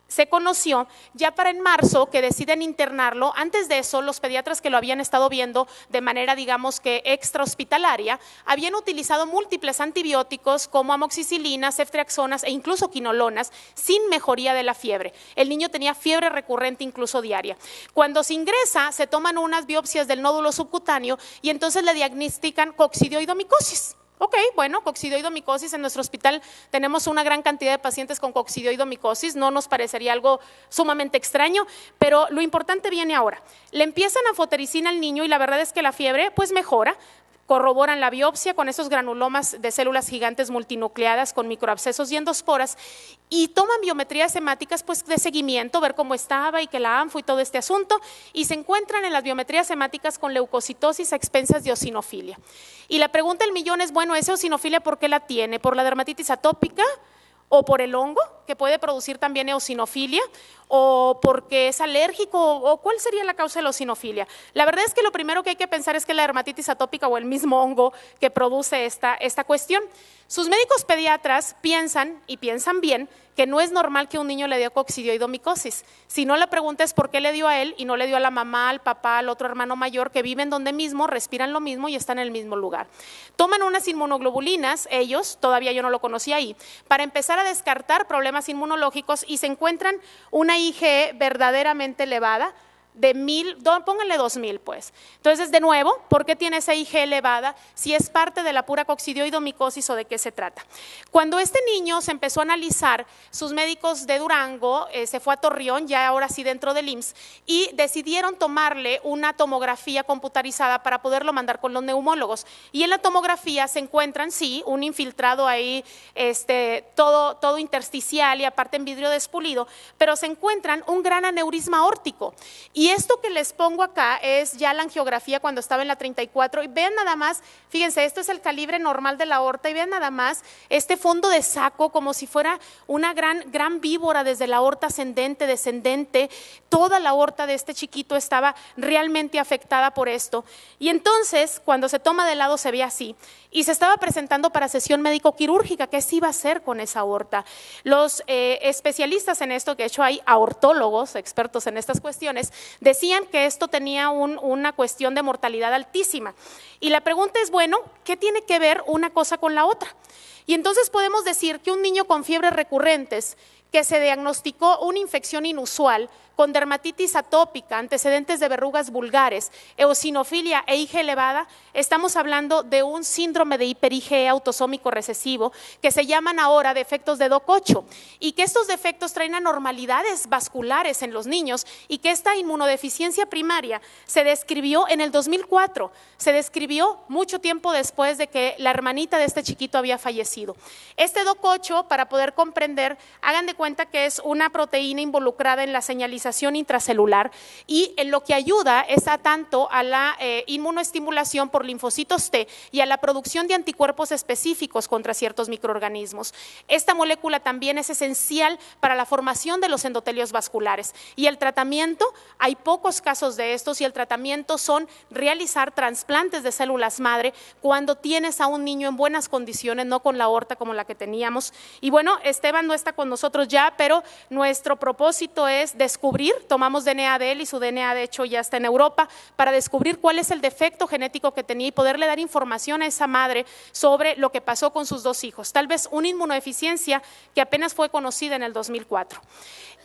S3: se conoció, ya para en marzo que deciden internarlo, antes de eso los pediatras que lo habían estado viendo de manera digamos que extrahospitalaria habían utilizado múltiples antibióticos como amoxicilina, ceftriaxonas e incluso quinolonas sin mejoría de la fiebre. El niño tenía fiebre recurrente incluso diaria. Cuando se ingresa se toman unas biopsias del nódulo subcutáneo y entonces le diagnostican coccidioidomicosis. Ok, bueno, coccidioidomicosis, en nuestro hospital tenemos una gran cantidad de pacientes con coccidioidomicosis, no nos parecería algo sumamente extraño, pero lo importante viene ahora. Le empiezan anfotericina al niño y la verdad es que la fiebre pues mejora. Corroboran la biopsia con esos granulomas de células gigantes multinucleadas con microabscesos y endosporas, y toman biometrías hemáticas pues de seguimiento, ver cómo estaba y que la ANFO y todo este asunto, y se encuentran en las biometrías hemáticas con leucocitosis a expensas de eosinofilia. Y la pregunta del millón es, bueno, ¿esa eosinofilia por qué la tiene? ¿Por la dermatitis atópica? ¿O por el hongo, que puede producir también eosinofilia? ¿O porque es alérgico? ¿O cuál sería la causa de la eosinofilia? La verdad es que lo primero que hay que pensar es que la dermatitis atópica o el mismo hongo que produce esta cuestión. Sus médicos pediatras piensan, y piensan bien, que no es normal que un niño le dio coccidioidomicosis. Si no, la pregunta es por qué le dio a él y no le dio a la mamá, al papá, al otro hermano mayor que viven donde mismo, respiran lo mismo y están en el mismo lugar. Toman unas inmunoglobulinas, ellos, todavía yo no lo conocía ahí, para empezar a descartar problemas inmunológicos, y se encuentran una IgE verdaderamente elevada, de 1000, pónganle 2000 pues. Entonces, de nuevo, ¿por qué tiene esa IgE elevada? Si es parte de la pura coccidioidomicosis o de qué se trata. Cuando este niño se empezó a analizar, sus médicos de Durango, se fue a Torreón, ya ahora sí dentro del IMSS, y decidieron tomarle una tomografía computarizada para poderlo mandar con los neumólogos. Y en la tomografía se encuentran, sí, un infiltrado ahí, todo intersticial y aparte en vidrio despulido, pero se encuentran un gran aneurisma aórtico. Y esto que les pongo acá es ya la angiografía cuando estaba en la 34, y vean nada más, fíjense, esto es el calibre normal de la aorta, y vean nada más este fondo de saco como si fuera una gran víbora desde la aorta ascendente, descendente. Toda la aorta de este chiquito estaba realmente afectada por esto, y entonces cuando se toma de lado se ve así, y se estaba presentando para sesión médico-quirúrgica. ¿Qué se iba a hacer con esa aorta? Los especialistas en esto, que de hecho hay aortólogos expertos en estas cuestiones, decían que esto tenía una cuestión de mortalidad altísima. Y la pregunta es, bueno, ¿qué tiene que ver una cosa con la otra? Y entonces podemos decir que un niño con fiebres recurrentes, que se diagnosticó una infección inusual con dermatitis atópica, antecedentes de verrugas vulgares, eosinofilia e IgE elevada, estamos hablando de un síndrome de hiper-IgE autosómico recesivo que se llaman ahora defectos de DOC8 y que estos defectos traen anormalidades vasculares en los niños y que esta inmunodeficiencia primaria se describió en el 2004, se describió mucho tiempo después de que la hermanita de este chiquito había fallecido. Este DOC8, para poder comprender, hagan de cuenta que es una proteína involucrada en la señalización intracelular y en lo que ayuda es a tanto a la inmunoestimulación por linfocitos T y a la producción de anticuerpos específicos contra ciertos microorganismos. Esta molécula también es esencial para la formación de los endotelios vasculares y el tratamiento, hay pocos casos de estos y el tratamiento son realizar trasplantes de células madre cuando tienes a un niño en buenas condiciones, no con la aorta como la que teníamos. Y bueno, Esteban no está con nosotros ya, pero nuestro propósito es descubrir, tomamos DNA de él y su DNA de hecho ya está en Europa, para descubrir cuál es el defecto genético que tenía y poderle dar información a esa madre sobre lo que pasó con sus dos hijos, tal vez una inmunodeficiencia que apenas fue conocida en el 2004.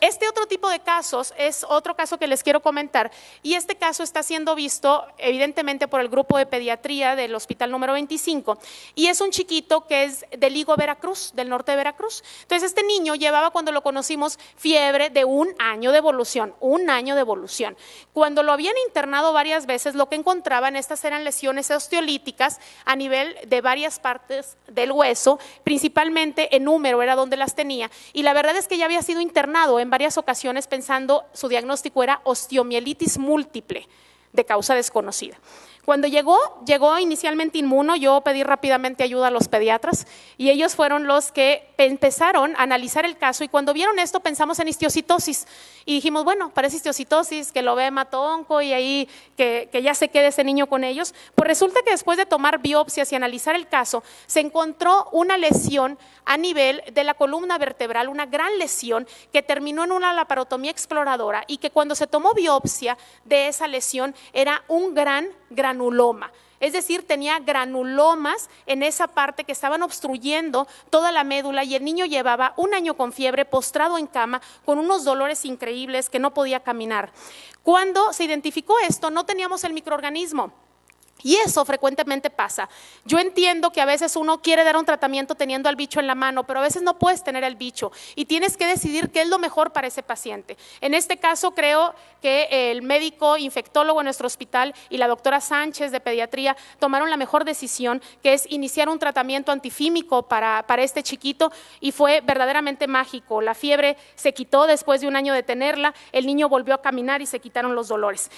S3: Este otro tipo de casos es otro caso que les quiero comentar y este caso está siendo visto evidentemente por el grupo de pediatría del hospital número 25 y es un chiquito que es del Higo, Veracruz, del norte de Veracruz. Entonces este niño llevaba cuando lo conocimos fiebre de 1 año de evolución, 1 año de evolución. Cuando lo habían internado varias veces lo que encontraban estas eran lesiones osteolíticas a nivel de varias partes del hueso, principalmente en húmero era donde las tenía y la verdad es que ya había sido internado en varias ocasiones pensando su diagnóstico era osteomielitis múltiple de causa desconocida. Cuando llegó inicialmente inmuno, yo pedí rápidamente ayuda a los pediatras y ellos fueron los que empezaron a analizar el caso y cuando vieron esto pensamos en histiocytosis y dijimos, bueno, parece histiocytosis, que lo ve hemato-onco y ahí que ya se quede ese niño con ellos. Pues resulta que después de tomar biopsias y analizar el caso, se encontró una lesión a nivel de la columna vertebral, una gran lesión que terminó en una laparotomía exploradora y que cuando se tomó biopsia de esa lesión era un gran granuloma. Es decir, tenía granulomas en esa parte que estaban obstruyendo toda la médula y el niño llevaba 1 año con fiebre, postrado en cama, con unos dolores increíbles que no podía caminar. Cuando se identificó esto, no teníamos el microorganismo. Y eso frecuentemente pasa. Yo entiendo que a veces uno quiere dar un tratamiento teniendo al bicho en la mano, pero a veces no puedes tener el bicho y tienes que decidir qué es lo mejor para ese paciente. En este caso creo que el médico infectólogo en nuestro hospital y la doctora Sánchez de pediatría tomaron la mejor decisión, que es iniciar un tratamiento antifímico para este chiquito y fue verdaderamente mágico. La fiebre se quitó después de 1 año de tenerla, el niño volvió a caminar y se quitaron los dolores.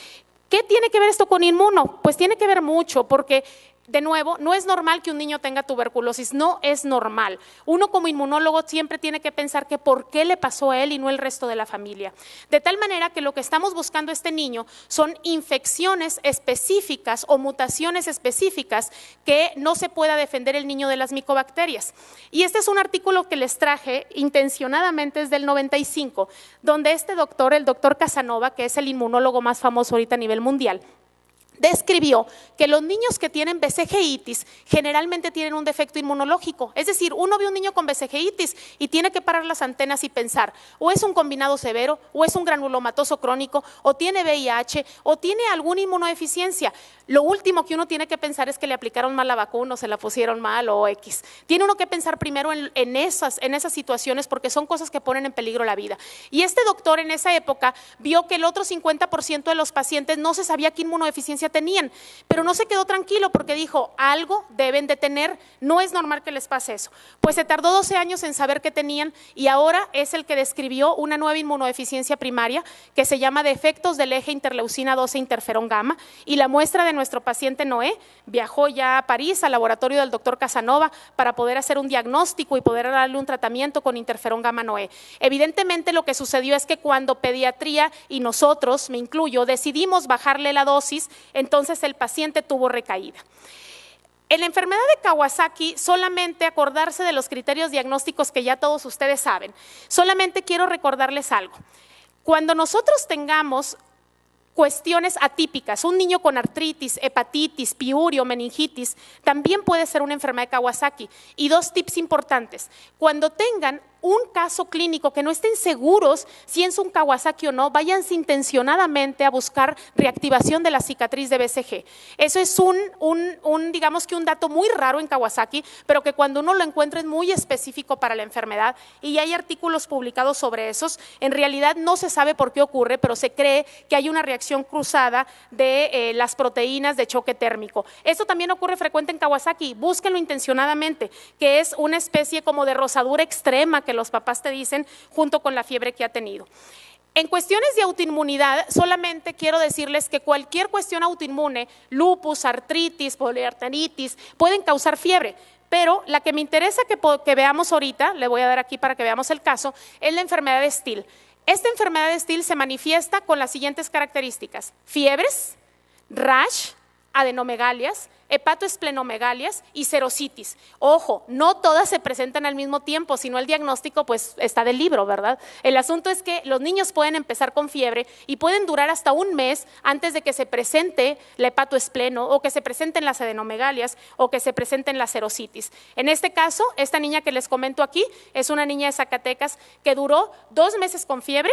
S3: ¿Qué tiene que ver esto con inmuno? Pues tiene que ver mucho porque, de nuevo, no es normal que un niño tenga tuberculosis, no es normal. Uno como inmunólogo siempre tiene que pensar que por qué le pasó a él y no el resto de la familia. De tal manera que lo que estamos buscando este niño son infecciones específicas o mutaciones específicas que no se pueda defender el niño de las micobacterias. Y este es un artículo que les traje intencionadamente desde el 95, donde este doctor, el doctor Casanova, que es el inmunólogo más famoso ahorita a nivel mundial, describió que los niños que tienen vesiceitis generalmente tienen un defecto inmunológico. Es decir, uno ve un niño con vesiceitis y tiene que parar las antenas y pensar, o es un combinado severo, o es un granulomatoso crónico, o tiene VIH, o tiene alguna inmunodeficiencia. Lo último que uno tiene que pensar es que le aplicaron mal la vacuna, o se la pusieron mal, o X. Tiene uno que pensar primero en esas situaciones porque son cosas que ponen en peligro la vida. Y este doctor en esa época vio que el otro 50% de los pacientes no se sabía qué inmunodeficiencia tenían, pero no se quedó tranquilo porque dijo, algo deben de tener, no es normal que les pase eso. Pues se tardó 12 años en saber qué tenían y ahora es el que describió una nueva inmunodeficiencia primaria que se llama defectos del eje interleucina 12 interferón gamma y la muestra de nuestro paciente Noé viajó ya a París al laboratorio del doctor Casanova para poder hacer un diagnóstico y poder darle un tratamiento con interferón gamma Noé. Evidentemente lo que sucedió es que cuando pediatría y nosotros, me incluyo, decidimos bajarle la dosis, entonces el paciente tuvo recaída. En la enfermedad de Kawasaki, solamente acordarse de los criterios diagnósticos que ya todos ustedes saben. Solamente quiero recordarles algo. Cuando nosotros tengamos cuestiones atípicas, un niño con artritis, hepatitis, piurio, meningitis, también puede ser una enfermedad de Kawasaki. Y 2 tips importantes. Cuando tengan un caso clínico, que no estén seguros si es un Kawasaki o no, váyanse intencionadamente a buscar reactivación de la cicatriz de BCG. Eso es digamos que un dato muy raro en Kawasaki, pero que cuando uno lo encuentra es muy específico para la enfermedad y hay artículos publicados sobre esos. En realidad no se sabe por qué ocurre, pero se cree que hay una reacción cruzada de las proteínas de choque térmico. Esto también ocurre frecuente en Kawasaki, búsquenlo intencionadamente, que es una especie como de rosadura extrema que los papás te dicen junto con la fiebre que ha tenido. En cuestiones de autoinmunidad, solamente quiero decirles que cualquier cuestión autoinmune, lupus, artritis, poliarteritis, pueden causar fiebre. Pero la que me interesa que veamos ahorita, le voy a dar aquí para que veamos el caso, es la enfermedad de Still. Esta enfermedad de Still se manifiesta con las siguientes características: fiebres, rash, adenomegalias, hepatoesplenomegalias y serositis. Ojo, no todas se presentan al mismo tiempo, sino el diagnóstico pues está del libro, ¿verdad? El asunto es que los niños pueden empezar con fiebre y pueden durar hasta un mes antes de que se presente la hepatoespleno o que se presenten las adenomegalias o que se presenten las serositis. En este caso, esta niña que les comento aquí es una niña de Zacatecas que duró 2 meses con fiebre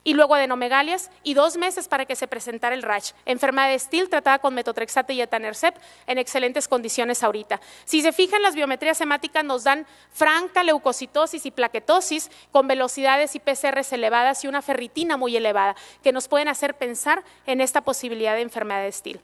S3: y luego adenomegalias y 2 meses para que se presentara el rash. Enfermedad de Still tratada con metotrexato y etanercept en excelentes condiciones ahorita. Si se fijan, las biometrías hemáticas nos dan franca leucocitosis y plaquetosis con velocidades y PCRs elevadas y una ferritina muy elevada que nos pueden hacer pensar en esta posibilidad de enfermedad de Still.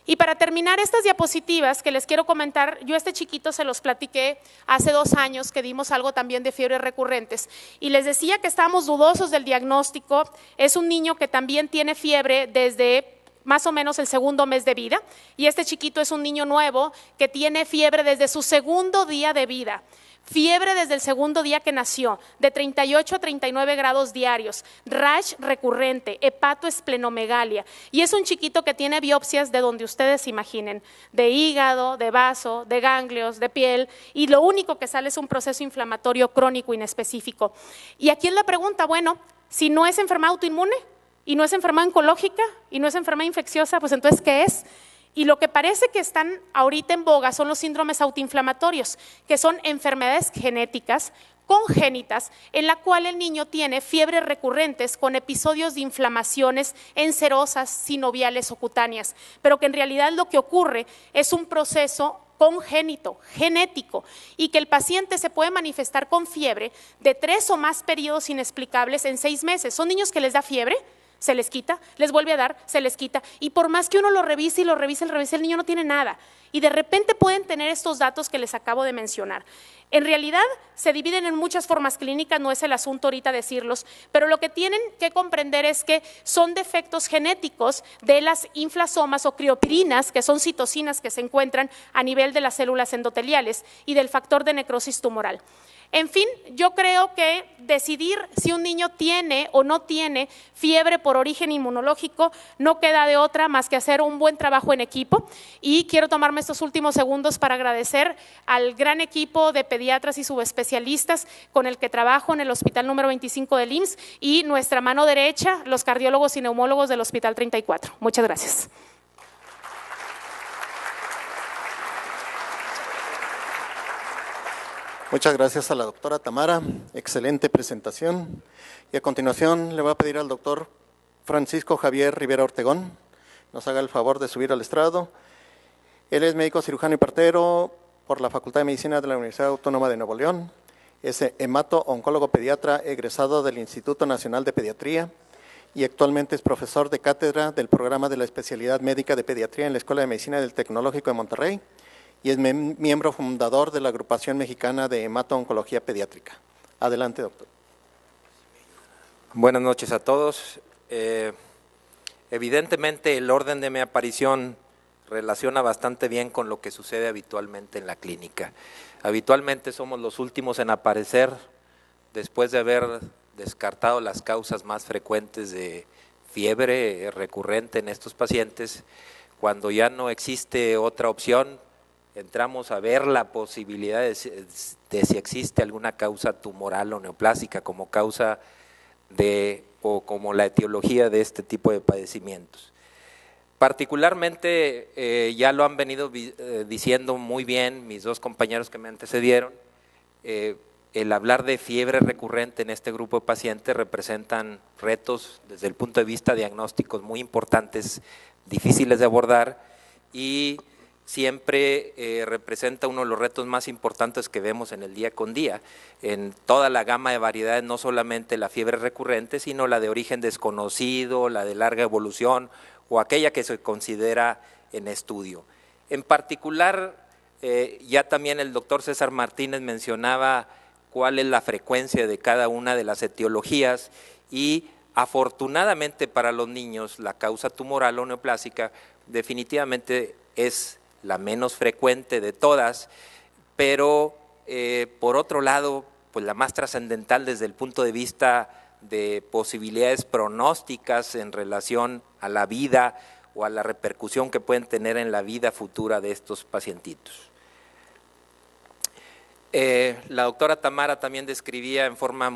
S3: Y para terminar estas diapositivas que les quiero comentar, yo a este chiquito se los platiqué hace 2 años que dimos algo también de fiebres recurrentes y les decía que estábamos dudosos del diagnóstico. Es un niño que también tiene fiebre desde más o menos el 2.º mes de vida y este chiquito es un niño nuevo que tiene fiebre desde su 2.º día de vida. Fiebre desde el 2.º día que nació, de 38 a 39 grados diarios, rash recurrente, hepatoesplenomegalia. Y es un chiquito que tiene biopsias de donde ustedes se imaginen, de hígado, de vaso, de ganglios, de piel, y lo único que sale es un proceso inflamatorio crónico inespecífico. Y aquí es la pregunta, bueno, si no es enfermedad autoinmune, y no es enfermedad oncológica, y no es enfermedad infecciosa, pues entonces, ¿qué es? Y lo que parece que están ahorita en boga son los síndromes autoinflamatorios, que son enfermedades genéticas congénitas en la cual el niño tiene fiebres recurrentes con episodios de inflamaciones en serosas, sinoviales o cutáneas, pero que en realidad lo que ocurre es un proceso congénito, genético, y que el paciente se puede manifestar con fiebre de 3 o más periodos inexplicables en 6 meses. Son niños que les da fiebre, se les quita, les vuelve a dar, se les quita, y por más que uno lo revise y lo revise, el niño no tiene nada, y de repente pueden tener estos datos que les acabo de mencionar. En realidad se dividen en muchas formas clínicas, no es el asunto ahorita decirlos, pero lo que tienen que comprender es que son defectos genéticos de las inflasomas o criopirinas, que son citocinas que se encuentran a nivel de las células endoteliales y del factor de necrosis tumoral. En fin, yo creo que decidir si un niño tiene o no tiene fiebre por origen inmunológico no queda de otra más que hacer un buen trabajo en equipo, y quiero tomarme estos últimos segundos para agradecer al gran equipo de pediatras y subespecialistas con el que trabajo en el Hospital número 25 del IMSS y nuestra mano derecha, los cardiólogos y neumólogos del Hospital 34. Muchas gracias.
S1: Muchas gracias a la doctora Tamara, excelente presentación. Y a continuación le voy a pedir al doctor Francisco Javier Rivera Ortegón, nos haga el favor de subir al estrado. Él es médico cirujano y partero por la Facultad de Medicina de la Universidad Autónoma de Nuevo León. Es hemato-oncólogo pediatra egresado del Instituto Nacional de Pediatría y actualmente es profesor de cátedra del programa de la especialidad médica de pediatría en la Escuela de Medicina del Tecnológico de Monterrey, y es miembro fundador de la Agrupación Mexicana de Hemato-Oncología Pediátrica. Adelante, doctor.
S4: Buenas noches a todos. Evidentemente el orden de mi aparición relaciona bastante bien con lo que sucede habitualmente en la clínica. Habitualmente somos los últimos en aparecer después de haber descartado las causas más frecuentes de fiebre recurrente en estos pacientes. Cuando ya no existe otra opción, entramos a ver la posibilidad de si existe alguna causa tumoral o neoplásica como causa o como la etiología de este tipo de padecimientos. Particularmente, ya lo han venido diciendo muy bien mis 2 compañeros que me antecedieron, el hablar de fiebre recurrente en este grupo de pacientes representan retos desde el punto de vista diagnósticos muy importantes, difíciles de abordar y siempre representa uno de los retos más importantes que vemos en el día con día, en toda la gama de variedades, no solamente la fiebre recurrente, sino la de origen desconocido, la de larga evolución o aquella que se considera en estudio. En particular, ya también el doctor César Martínez mencionaba cuál es la frecuencia de cada una de las etiologías y afortunadamente para los niños la causa tumoral o neoplásica definitivamente es la menos frecuente de todas, pero por otro lado, pues la más trascendental desde el punto de vista de posibilidades pronósticas en relación a la vida o a la repercusión que pueden tener en la vida futura de estos pacientitos. La doctora Tamara también describía en forma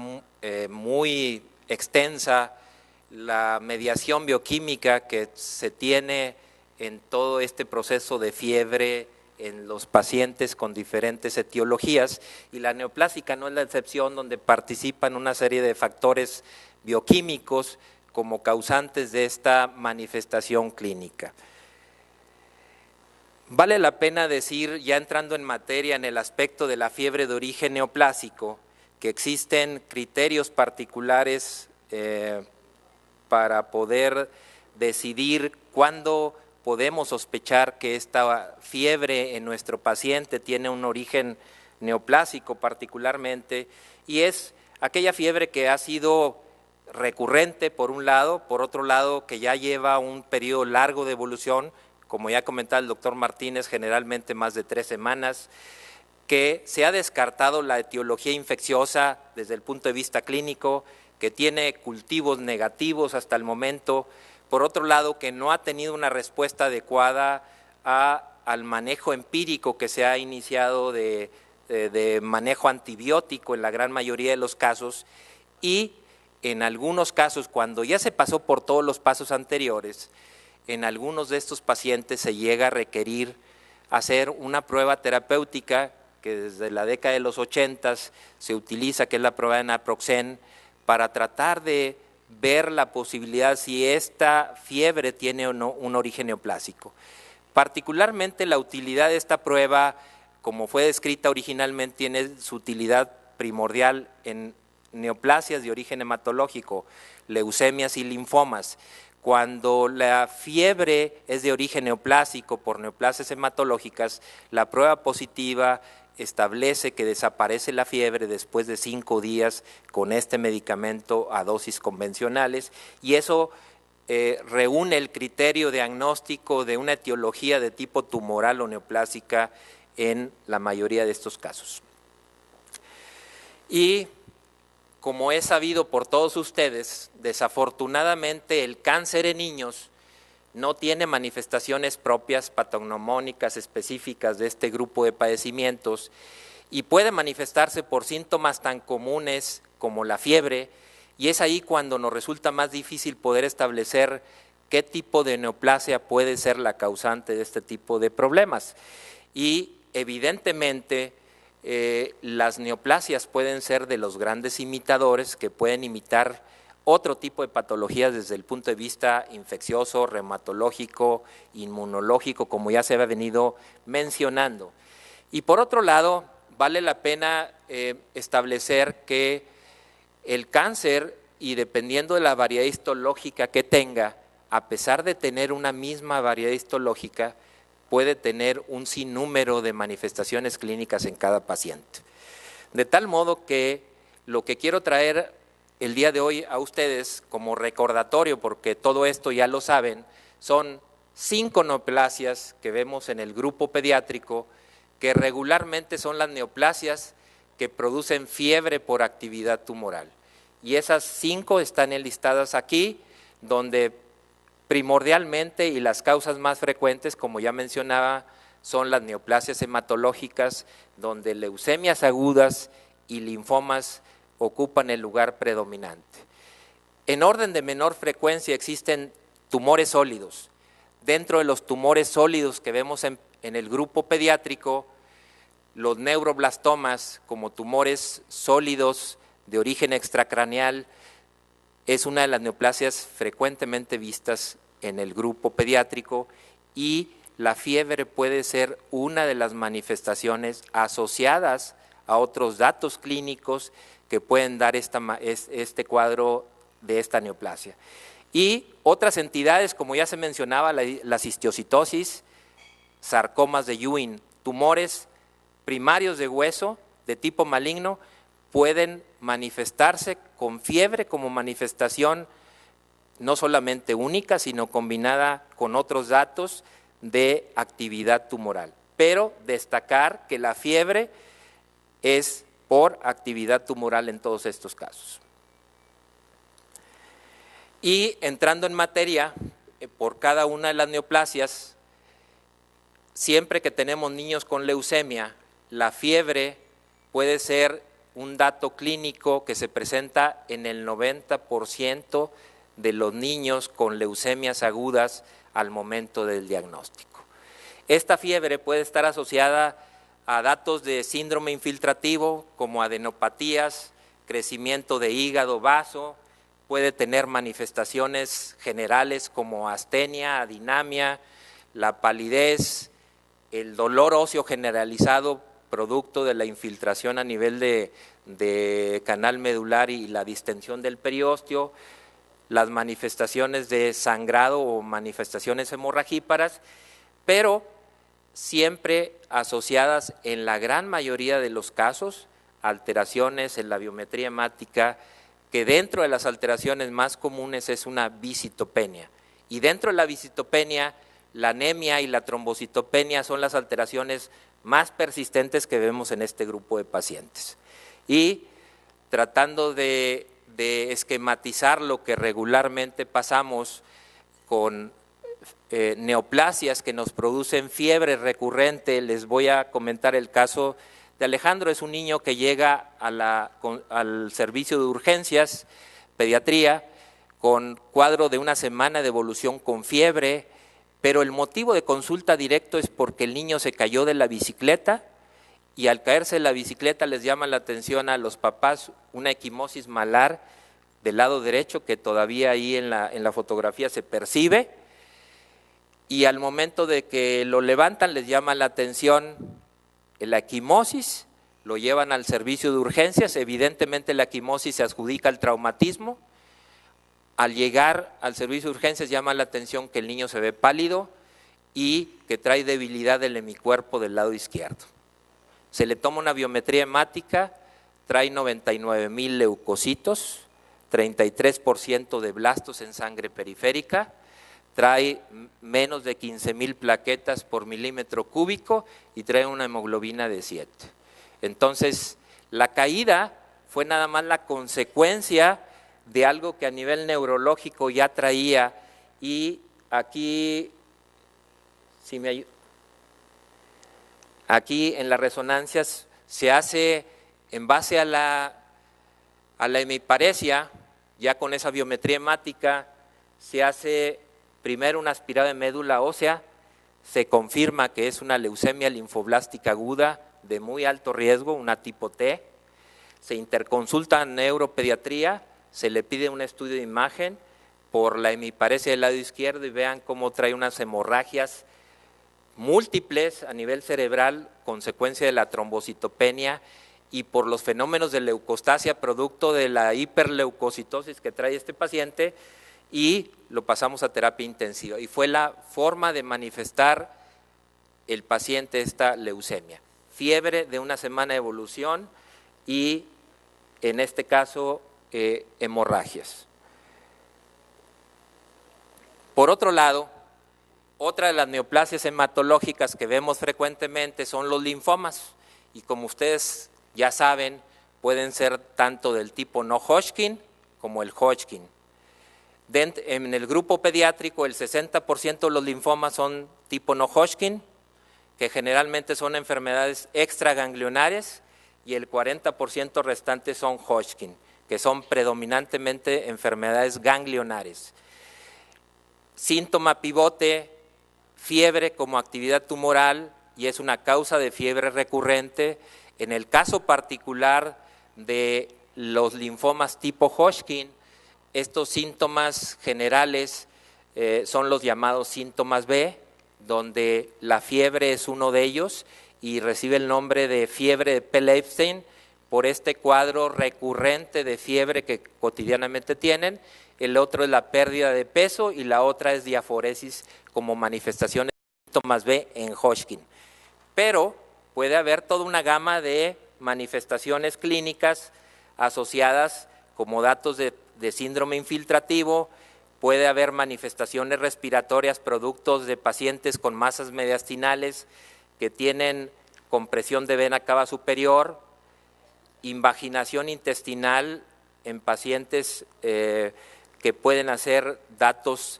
S4: muy extensa la mediación bioquímica que se tiene en todo este proceso de fiebre en los pacientes con diferentes etiologías, y la neoplásica no es la excepción, donde participan una serie de factores bioquímicos como causantes de esta manifestación clínica. Vale la pena decir, ya entrando en materia en el aspecto de la fiebre de origen neoplásico, que existen criterios particulares para poder decidir cuándo podemos sospechar que esta fiebre en nuestro paciente tiene un origen neoplásico particularmente, y es aquella fiebre que ha sido recurrente por un lado, por otro lado que ya lleva un periodo largo de evolución, como ya comentaba el doctor Martínez, generalmente más de 3 semanas, que se ha descartado la etiología infecciosa desde el punto de vista clínico, que tiene cultivos negativos hasta el momento. Por otro lado, que no ha tenido una respuesta adecuada al manejo empírico que se ha iniciado de manejo antibiótico en la gran mayoría de los casos, y en algunos casos, cuando ya se pasó por todos los pasos anteriores, en algunos de estos pacientes se llega a requerir hacer una prueba terapéutica que desde la década de los 80 se utiliza, que es la prueba de naproxen, para tratar de ver la posibilidad si esta fiebre tiene o no un origen neoplásico. Particularmente la utilidad de esta prueba, como fue descrita originalmente, tiene su utilidad primordial en neoplasias de origen hematológico, leucemias y linfomas. Cuando la fiebre es de origen neoplásico por neoplasias hematológicas, la prueba positiva establece que desaparece la fiebre después de 5 días con este medicamento a dosis convencionales, y eso reúne el criterio diagnóstico de una etiología de tipo tumoral o neoplásica en la mayoría de estos casos. Y como es sabido por todos ustedes, desafortunadamente el cáncer en niños no tiene manifestaciones propias patognomónicas específicas de este grupo de padecimientos y puede manifestarse por síntomas tan comunes como la fiebre, y es ahí cuando nos resulta más difícil poder establecer qué tipo de neoplasia puede ser la causante de este tipo de problemas. Y evidentemente las neoplasias pueden ser de los grandes imitadores que pueden imitar otro tipo de patologías desde el punto de vista infeccioso, reumatológico, inmunológico, como ya se ha venido mencionando. Y por otro lado, vale la pena establecer que el cáncer, y dependiendo de la variedad histológica que tenga, a pesar de tener una misma variedad histológica, puede tener un sinnúmero de manifestaciones clínicas en cada paciente. De tal modo que lo que quiero traer el día de hoy a ustedes como recordatorio, porque todo esto ya lo saben, son 5 neoplasias que vemos en el grupo pediátrico, que regularmente son las neoplasias que producen fiebre por actividad tumoral. Y esas 5 están enlistadas aquí, donde primordialmente y las causas más frecuentes, como ya mencionaba, son las neoplasias hematológicas, donde leucemias agudas y linfomas ocupan el lugar predominante. En orden de menor frecuencia existen tumores sólidos. Dentro de los tumores sólidos que vemos en el grupo pediátrico, los neuroblastomas como tumores sólidos de origen extracraneal es una de las neoplasias frecuentemente vistas en el grupo pediátrico, y la fiebre puede ser una de las manifestaciones asociadas a otros datos clínicos que pueden dar este cuadro de esta neoplasia. Y otras entidades, como ya se mencionaba, la cistiocitosis, sarcomas de Ewing, tumores primarios de hueso de tipo maligno, pueden manifestarse con fiebre como manifestación no solamente única, sino combinada con otros datos de actividad tumoral. Pero destacar que la fiebre es por actividad tumoral en todos estos casos. Y entrando en materia, por cada una de las neoplasias, siempre que tenemos niños con leucemia, la fiebre puede ser un dato clínico que se presenta en el 90% de los niños con leucemias agudas al momento del diagnóstico. Esta fiebre puede estar asociada a datos de síndrome infiltrativo como adenopatías, crecimiento de hígado, vaso, puede tener manifestaciones generales como astenia, adinamia, la palidez, el dolor óseo generalizado producto de la infiltración a nivel de canal medular y la distensión del periósteo, las manifestaciones de sangrado o manifestaciones hemorragíparas, pero siempre asociadas en la gran mayoría de los casos alteraciones en la biometría hemática, que dentro de las alteraciones más comunes es una visitopenia. Y dentro de la visitopenia, la anemia y la trombocitopenia son las alteraciones más persistentes que vemos en este grupo de pacientes. Y tratando de esquematizar lo que regularmente pasamos con neoplasias que nos producen fiebre recurrente, les voy a comentar el caso de Alejandro. Es un niño que llega al servicio de urgencias, pediatría, con cuadro de una semana de evolución con fiebre, pero el motivo de consulta directo es porque el niño se cayó de la bicicleta y al caerse de la bicicleta les llama la atención a los papás una equimosis malar del lado derecho que todavía ahí en la fotografía se percibe, y al momento de que lo levantan les llama la atención la equimosis, lo llevan al servicio de urgencias, evidentemente la equimosis se adjudica al traumatismo. Al llegar al servicio de urgencias llama la atención que el niño se ve pálido y que trae debilidad del hemicuerpo del lado izquierdo. Se le toma una biometría hemática, trae 99,000 leucocitos, 33% de blastos en sangre periférica, trae menos de 15,000 plaquetas por milímetro cúbico y trae una hemoglobina de 7. Entonces, la caída fue nada más la consecuencia de algo que a nivel neurológico ya traía, y aquí, si me ayuda, aquí en las resonancias se hace en base a la hemiparesia, ya con esa biometría hemática, se hace primero una aspirada de médula ósea, se confirma que es una leucemia linfoblástica aguda de muy alto riesgo, una tipo T, se interconsulta en neuropediatría, se le pide un estudio de imagen por la hemiparesia del lado izquierdo y vean cómo trae unas hemorragias múltiples a nivel cerebral, consecuencia de la trombocitopenia y por los fenómenos de leucostasia producto de la hiperleucocitosis que trae este paciente, y lo pasamos a terapia intensiva. Y fue la forma de manifestar el paciente esta leucemia. Fiebre de una semana de evolución y en este caso hemorragias. Por otro lado, otra de las neoplasias hematológicas que vemos frecuentemente son los linfomas, y como ustedes ya saben, pueden ser tanto del tipo no Hodgkin como el Hodgkin. En el grupo pediátrico el 60% de los linfomas son tipo no Hodgkin, que generalmente son enfermedades extraganglionares, y el 40% restante son Hodgkin, que son predominantemente enfermedades ganglionares. Síntoma pivote, fiebre como actividad tumoral, y es una causa de fiebre recurrente. En el caso particular de los linfomas tipo Hodgkin, estos síntomas generales son los llamados síntomas B, donde la fiebre es uno de ellos y recibe el nombre de fiebre de Pell-Epstein por este cuadro recurrente de fiebre que cotidianamente tienen. El otro es la pérdida de peso y la otra es diaforesis como manifestaciones de síntomas B en Hodgkin. Pero puede haber toda una gama de manifestaciones clínicas asociadas como datos de síndrome infiltrativo, puede haber manifestaciones respiratorias productos de pacientes con masas mediastinales que tienen compresión de vena cava superior, invaginación intestinal en pacientes que pueden hacer datos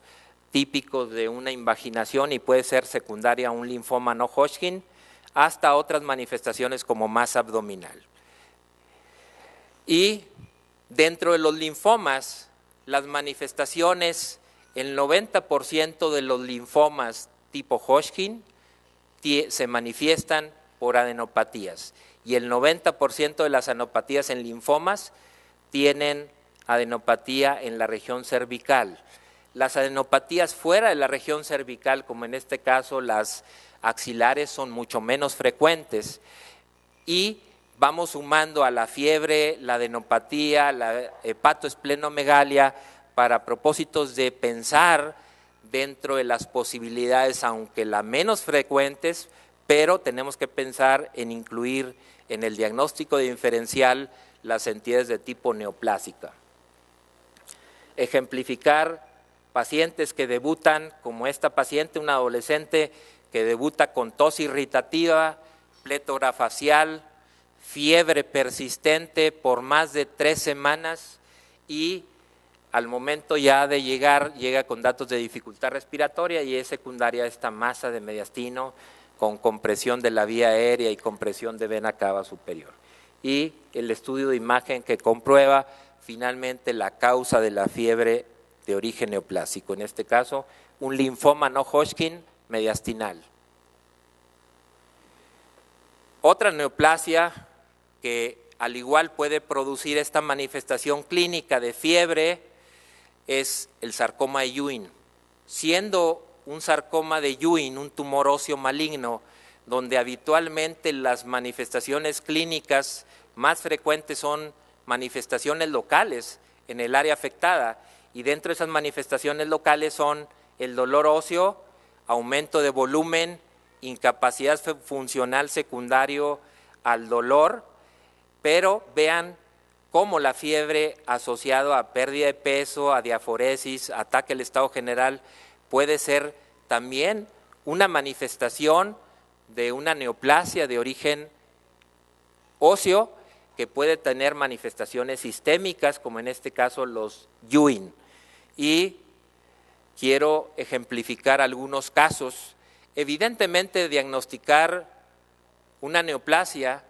S4: típicos de una invaginación y puede ser secundaria a un linfoma no Hodgkin, hasta otras manifestaciones como masa abdominal. Y dentro de los linfomas, las manifestaciones, el 90% de los linfomas tipo Hodgkin se manifiestan por adenopatías y el 90% de las adenopatías en linfomas tienen adenopatía en la región cervical. Las adenopatías fuera de la región cervical, como en este caso las axilares, son mucho menos frecuentes y vamos sumando a la fiebre, la adenopatía, la hepatoesplenomegalia para propósitos de pensar dentro de las posibilidades, aunque las menos frecuentes, pero tenemos que pensar en incluir en el diagnóstico diferencial las entidades de tipo neoplásica. Ejemplificar pacientes que debutan, como esta paciente, una adolescente que debuta con tos irritativa, plétora facial, fiebre persistente por más de 3 semanas y al momento ya de llegar, llega con datos de dificultad respiratoria y es secundaria esta masa de mediastino con compresión de la vía aérea y compresión de vena cava superior. Y el estudio de imagen que comprueba finalmente la causa de la fiebre de origen neoplásico, en este caso un linfoma no Hodgkin mediastinal. Otra neoplasia que al igual puede producir esta manifestación clínica de fiebre es el sarcoma de Ewing. Siendo un sarcoma de Ewing un tumor óseo maligno, donde habitualmente las manifestaciones clínicas más frecuentes son manifestaciones locales en el área afectada, y dentro de esas manifestaciones locales son el dolor óseo, aumento de volumen, incapacidad funcional secundario al dolor, pero vean cómo la fiebre asociada a pérdida de peso, a diaforesis, ataque al estado general, puede ser también una manifestación de una neoplasia de origen óseo que puede tener manifestaciones sistémicas, como en este caso los Ewing. Y quiero ejemplificar algunos casos. Evidentemente, diagnosticar una neoplasia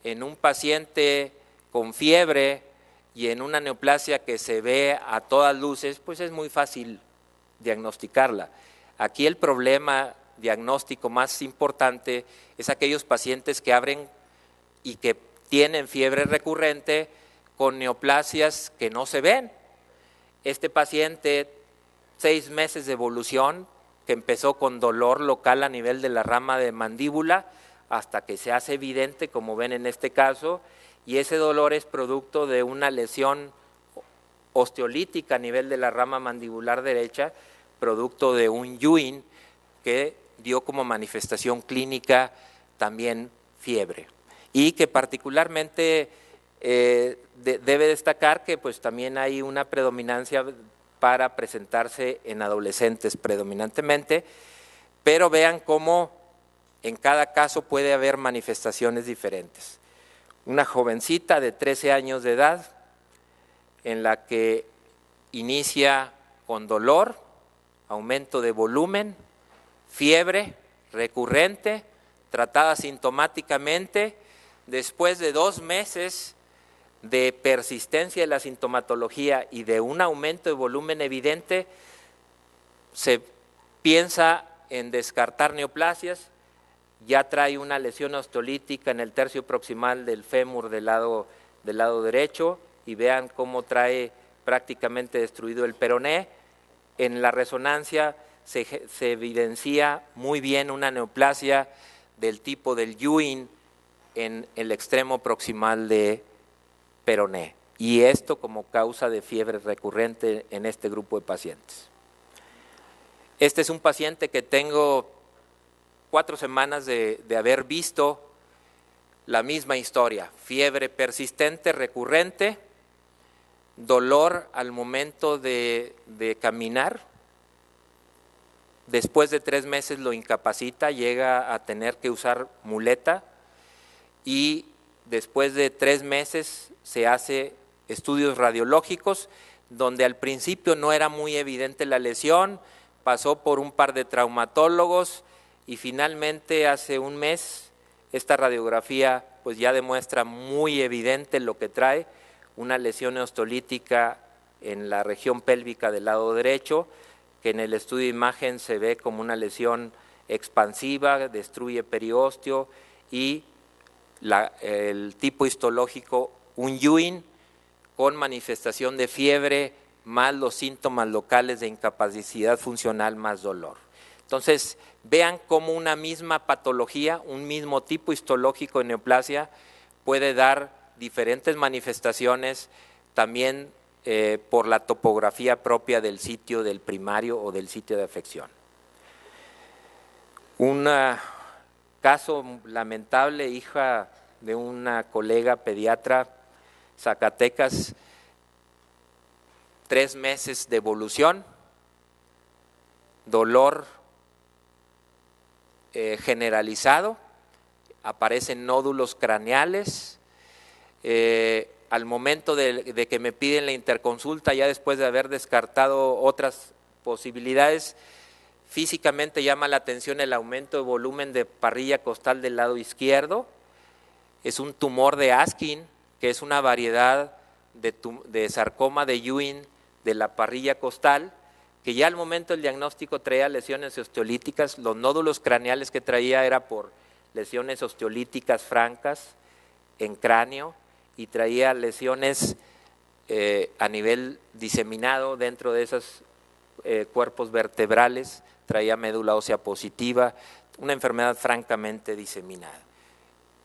S4: en un paciente con fiebre y en una neoplasia que se ve a todas luces, pues es muy fácil diagnosticarla. Aquí el problema diagnóstico más importante es aquellos pacientes que abren y que tienen fiebre recurrente con neoplasias que no se ven. Este paciente, 6 meses de evolución, que empezó con dolor local a nivel de la rama de mandíbula, hasta que se hace evidente, como ven en este caso, y ese dolor es producto de una lesión osteolítica a nivel de la rama mandibular derecha, producto de un Ewing que dio como manifestación clínica también fiebre. Y que particularmente debe destacar que pues también hay una predominancia para presentarse en adolescentes predominantemente, pero vean cómo en cada caso puede haber manifestaciones diferentes. Una jovencita de 13 años de edad en la que inicia con dolor, aumento de volumen, fiebre recurrente, tratada sintomáticamente, después de 2 meses de persistencia de la sintomatología y de un aumento de volumen evidente, se piensa en descartar neoplasias ya trae una lesión osteolítica en el tercio proximal del fémur del lado derecho, y vean cómo trae prácticamente destruido el peroné. En la resonancia se evidencia muy bien una neoplasia del tipo del Ewing en el extremo proximal de peroné, y esto como causa de fiebre recurrente en este grupo de pacientes. Este es un paciente que tengo 4 semanas de haber visto la misma historia: fiebre persistente, recurrente, dolor al momento de caminar. Después de 3 meses lo incapacita, llega a tener que usar muleta, y después de 3 meses se hace estudios radiológicos donde al principio no era muy evidente la lesión, pasó por un par de traumatólogos y finalmente hace 1 mes esta radiografía pues ya demuestra muy evidente lo que trae: una lesión osteolítica en la región pélvica del lado derecho, que en el estudio de imagen se ve como una lesión expansiva, destruye periósteo, y el tipo histológico un Ewing con manifestación de fiebre más los síntomas locales de incapacidad funcional más dolor. Entonces, vean cómo una misma patología, un mismo tipo histológico de neoplasia puede dar diferentes manifestaciones también por la topografía propia del sitio del primario o del sitio de afección. Un caso lamentable, hija de una colega pediatra, Zacatecas, 3 meses de evolución, dolor generalizado, aparecen nódulos craneales. Al momento de que me piden la interconsulta, ya después de haber descartado otras posibilidades, físicamente llama la atención el aumento de volumen de parrilla costal del lado izquierdo. Es un tumor de Askin, que es una variedad de sarcoma de Ewing de la parrilla costal, que ya al momento del diagnóstico traía lesiones osteolíticas. Los nódulos craneales que traía era por lesiones osteolíticas francas en cráneo, y traía lesiones a nivel diseminado dentro de esos cuerpos vertebrales, traía médula ósea positiva, una enfermedad francamente diseminada.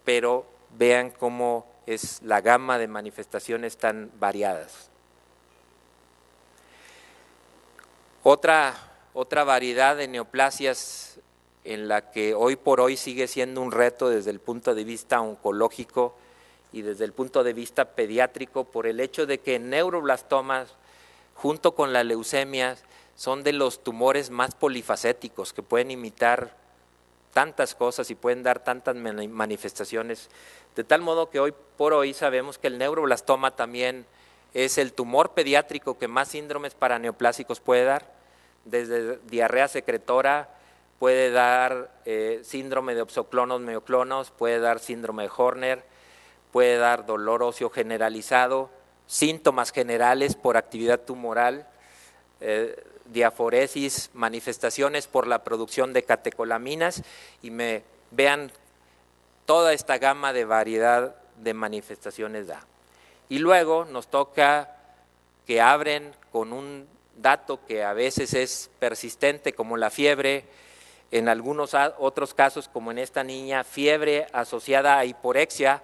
S4: Pero vean cómo es la gama de manifestaciones tan variadas. Otra variedad de neoplasias en la que hoy por hoy sigue siendo un reto desde el punto de vista oncológico y desde el punto de vista pediátrico, por el hecho de que neuroblastomas, junto con la leucemia, son de los tumores más polifacéticos, que pueden imitar tantas cosas y pueden dar tantas manifestaciones, de tal modo que hoy por hoy sabemos que el neuroblastoma también es el tumor pediátrico que más síndromes paraneoplásicos puede dar, desde diarrea secretora, puede dar síndrome de opsoclonos meoclonos, puede dar síndrome de Horner, puede dar dolor óseo generalizado, síntomas generales por actividad tumoral, diaforesis, manifestaciones por la producción de catecolaminas, y vean toda esta gama de variedad de manifestaciones da. Y luego nos toca que abren con un dato que a veces es persistente, como la fiebre, en algunos otros casos, como en esta niña, fiebre asociada a hiporexia,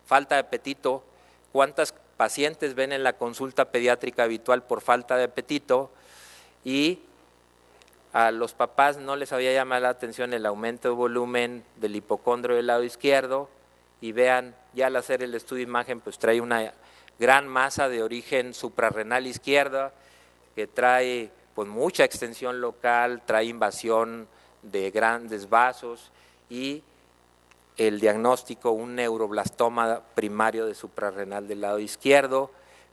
S4: falta de apetito. ¿Cuántas pacientes ven en la consulta pediátrica habitual por falta de apetito? Y a los papás no les había llamado la atención el aumento de volumen del hipocondrio del lado izquierdo, y vean, ya al hacer el estudio de imagen, pues trae una gran masa de origen suprarrenal izquierda, que trae pues mucha extensión local, trae invasión de grandes vasos, y el diagnóstico, un neuroblastoma primario de suprarrenal del lado izquierdo,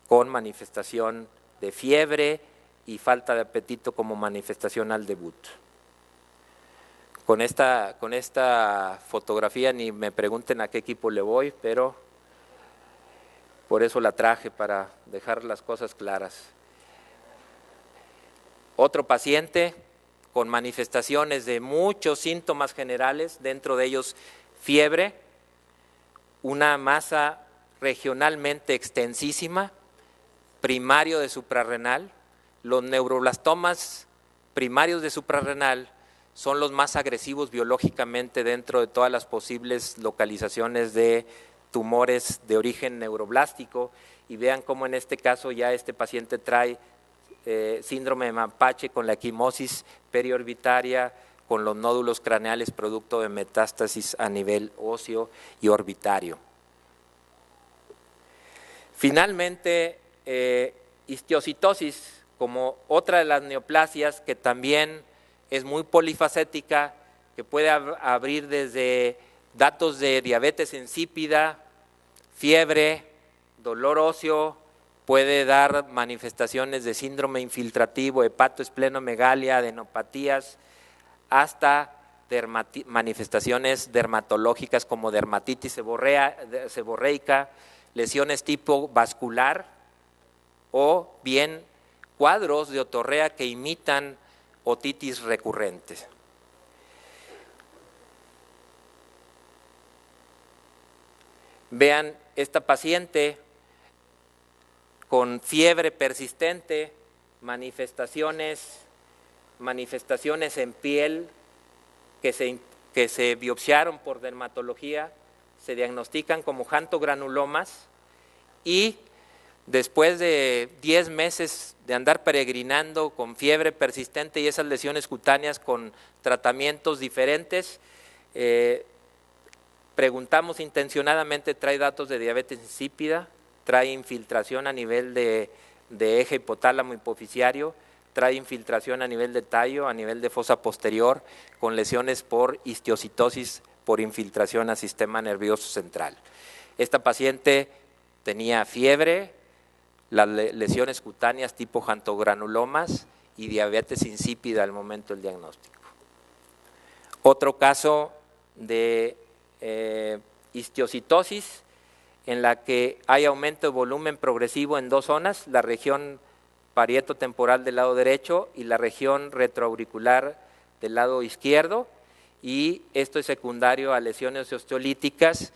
S4: con manifestación de fiebre y falta de apetito como manifestación al debut. Con esta fotografía ni me pregunten a qué equipo le voy, pero por eso la traje, para dejar las cosas claras. Otro paciente con manifestaciones de muchos síntomas generales, dentro de ellos fiebre, una masa regionalmente extensísima, primario de suprarrenal. Los neuroblastomas primarios de suprarrenal son los más agresivos biológicamente dentro de todas las posibles localizaciones de tumores de origen neuroblástico, y vean cómo en este caso ya este paciente trae síndrome de Mapache con la equimosis periorbitaria, con los nódulos craneales producto de metástasis a nivel óseo y orbitario. Finalmente, histiocitosis, como otra de las neoplasias que también es muy polifacética, que puede abrir desde datos de diabetes insípida, fiebre, dolor óseo, puede dar manifestaciones de síndrome infiltrativo, hepatoesplenomegalia, adenopatías, hasta manifestaciones dermatológicas como dermatitis seborreica, lesiones tipo vascular o bien cuadros de otorrea que imitan otitis recurrentes. Vean esta paciente con fiebre persistente, manifestaciones en piel que se biopsiaron por dermatología, se diagnostican como jantogranulomas, y después de 10 meses de andar peregrinando con fiebre persistente y esas lesiones cutáneas con tratamientos diferentes, preguntamos intencionadamente, trae datos de diabetes insípida, trae infiltración a nivel de eje hipotálamo hipoficiario, trae infiltración a nivel de tallo, a nivel de fosa posterior, con lesiones por histiocitosis por infiltración al sistema nervioso central. Esta paciente tenía fiebre, las lesiones cutáneas tipo jantogranulomas y diabetes insípida al momento del diagnóstico. Otro caso de histiocitosis en la que hay aumento de volumen progresivo en dos zonas, la región parietotemporal del lado derecho y la región retroauricular del lado izquierdo, y esto es secundario a lesiones osteolíticas.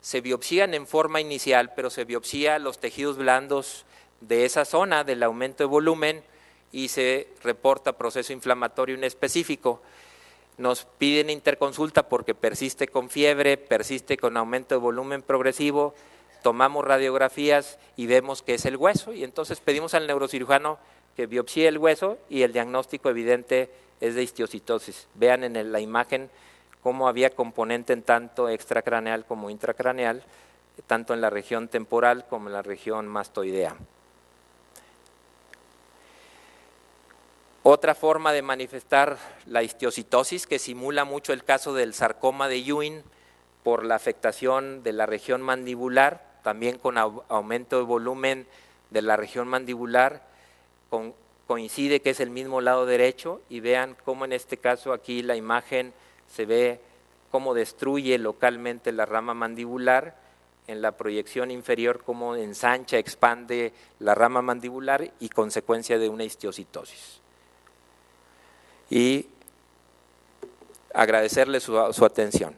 S4: Se biopsían en forma inicial, pero se biopsía los tejidos blandos de esa zona del aumento de volumen y se reporta proceso inflamatorio inespecífico. Nos piden interconsulta porque persiste con fiebre, persiste con aumento de volumen progresivo, tomamos radiografías y vemos que es el hueso, y entonces pedimos al neurocirujano que biopsie el hueso y el diagnóstico evidente es de histiocitosis. Vean en la imagen cómo había componente en tanto extracraneal como intracraneal, tanto en la región temporal como en la región mastoidea. Otra forma de manifestar la histiocitosis, que simula mucho el caso del sarcoma de Ewing por la afectación de la región mandibular, también con aumento de volumen de la región mandibular, coincide que es el mismo lado derecho, y vean cómo en este caso aquí la imagen se ve cómo destruye localmente la rama mandibular, en la proyección inferior cómo ensancha, expande la rama mandibular y consecuencia de una histiocitosis. Y agradecerle su atención.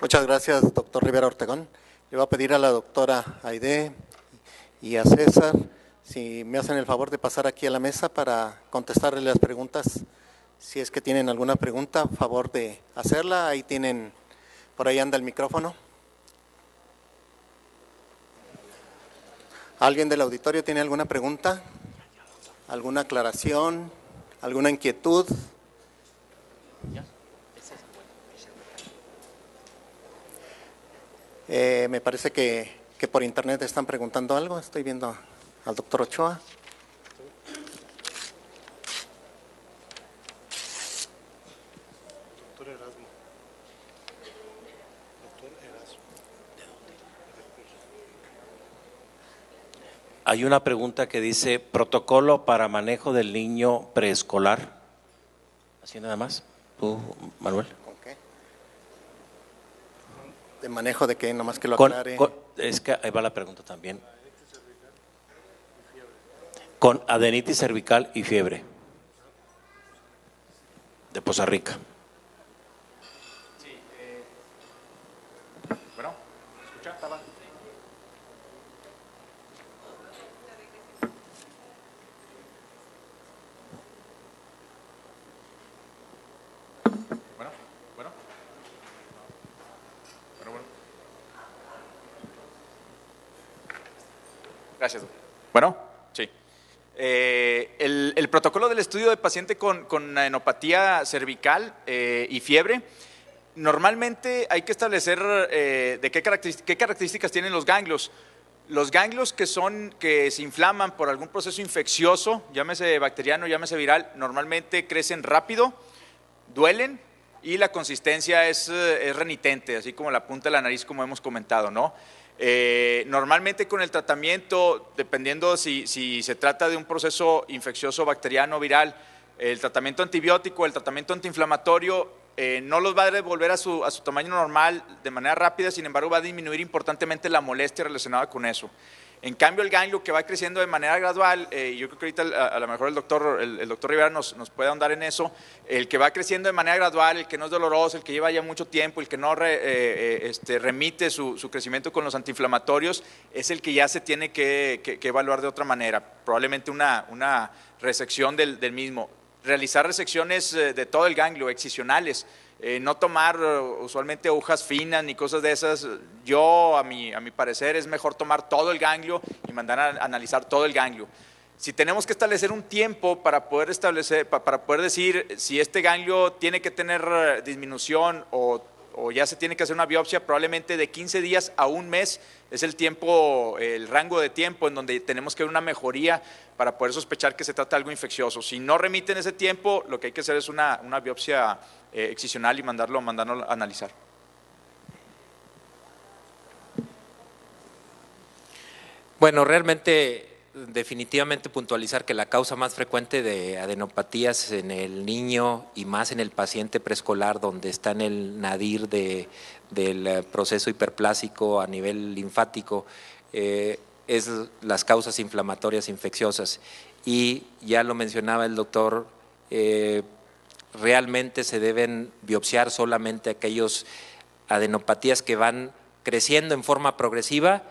S1: Muchas gracias, doctor Rivera Ortegón. Le voy a pedir a la doctora Aide y a César si me hacen el favor de pasar aquí a la mesa para contestarle las preguntas. Si es que tienen alguna pregunta, favor de hacerla. Ahí tienen, por ahí anda el micrófono. ¿Alguien del auditorio tiene alguna pregunta? ¿Alguna aclaración? ¿Alguna inquietud? Me parece que por internet están preguntando algo. Estoy viendo al doctor Ochoa.
S5: Doctor Erasmo. Hay una pregunta que dice, protocolo para manejo del niño preescolar. Así nada más. ¿Tú, Manuel?
S1: Okay. ¿De manejo de qué? Nomás que lo aclare.
S5: Es que ahí va la pregunta también. con adenitis cervical y fiebre, de Poza Rica.
S2: Bueno, ¿escucha? Estaba. Gracias. Bueno, sí. El protocolo del estudio de paciente con adenopatía cervical y fiebre, normalmente hay que establecer de qué características tienen los ganglios. Los ganglios que se inflaman por algún proceso infeccioso, llámese bacteriano, llámese viral, normalmente crecen rápido, duelen y la consistencia es renitente, así como la punta de la nariz, como hemos comentado, ¿no? Normalmente con el tratamiento, dependiendo si se trata de un proceso infeccioso bacteriano o viral, el tratamiento antibiótico, el tratamiento antiinflamatorio no los va a devolver a su tamaño normal de manera rápida, sin embargo va a disminuir importantemente la molestia relacionada con eso. En cambio, el ganglio que va creciendo de manera gradual, yo creo que ahorita a lo mejor el doctor Rivera nos puede ahondar en eso, el que va creciendo de manera gradual, el que no es doloroso, el que lleva ya mucho tiempo, el que no remite su crecimiento con los antiinflamatorios, es el que ya se tiene que evaluar de otra manera, probablemente una resección del mismo. Realizar resecciones de todo el ganglio, excisionales, no tomar usualmente agujas finas ni cosas de esas. Yo, a mi parecer, es mejor tomar todo el ganglio y mandar a analizar todo el ganglio. Si tenemos que establecer un tiempo para poder decir si este ganglio tiene que tener disminución o ya se tiene que hacer una biopsia, probablemente de 15 días a un mes es el rango de tiempo en donde tenemos que ver una mejoría para poder sospechar que se trata de algo infeccioso. Si no remite en ese tiempo, lo que hay que hacer es una biopsia excisional y mandarlo a analizar.
S4: Bueno, realmente, definitivamente puntualizar que la causa más frecuente de adenopatías en el niño y más en el paciente preescolar, donde está en el nadir del proceso hiperplásico a nivel linfático, es las causas inflamatorias infecciosas. Y ya lo mencionaba el doctor, realmente se deben biopsiar solamente aquellos adenopatías que van creciendo en forma progresiva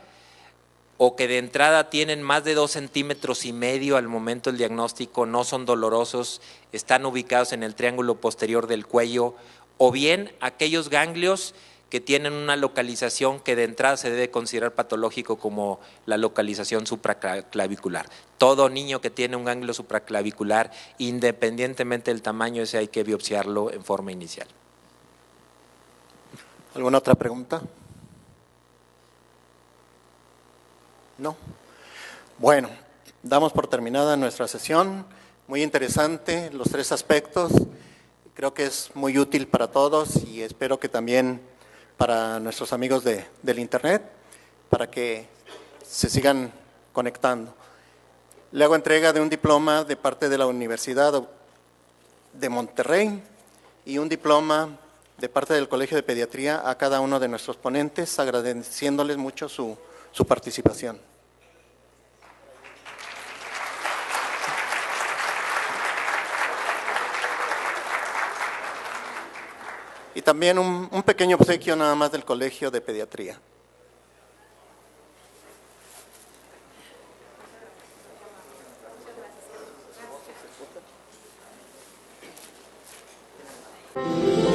S4: o que de entrada tienen más de 2,5 centímetros al momento del diagnóstico, no son dolorosos, están ubicados en el triángulo posterior del cuello, o bien aquellos ganglios que tienen una localización que de entrada se debe considerar patológico, como la localización supraclavicular. Todo niño que tiene un ganglio supraclavicular, independientemente del tamaño, ese hay que biopsiarlo en forma inicial.
S1: ¿Alguna otra pregunta? No. Bueno, damos por terminada nuestra sesión. Muy interesante los 3 aspectos. Creo que es muy útil para todos y espero que también para nuestros amigos del Internet, para que se sigan conectando. Le hago entrega de un diploma de parte de la Universidad de Monterrey y un diploma de parte del Colegio de Pediatría a cada uno de nuestros ponentes, agradeciéndoles mucho su participación. Y también un pequeño obsequio nada más del Colegio de Pediatría.
S6: Gracias.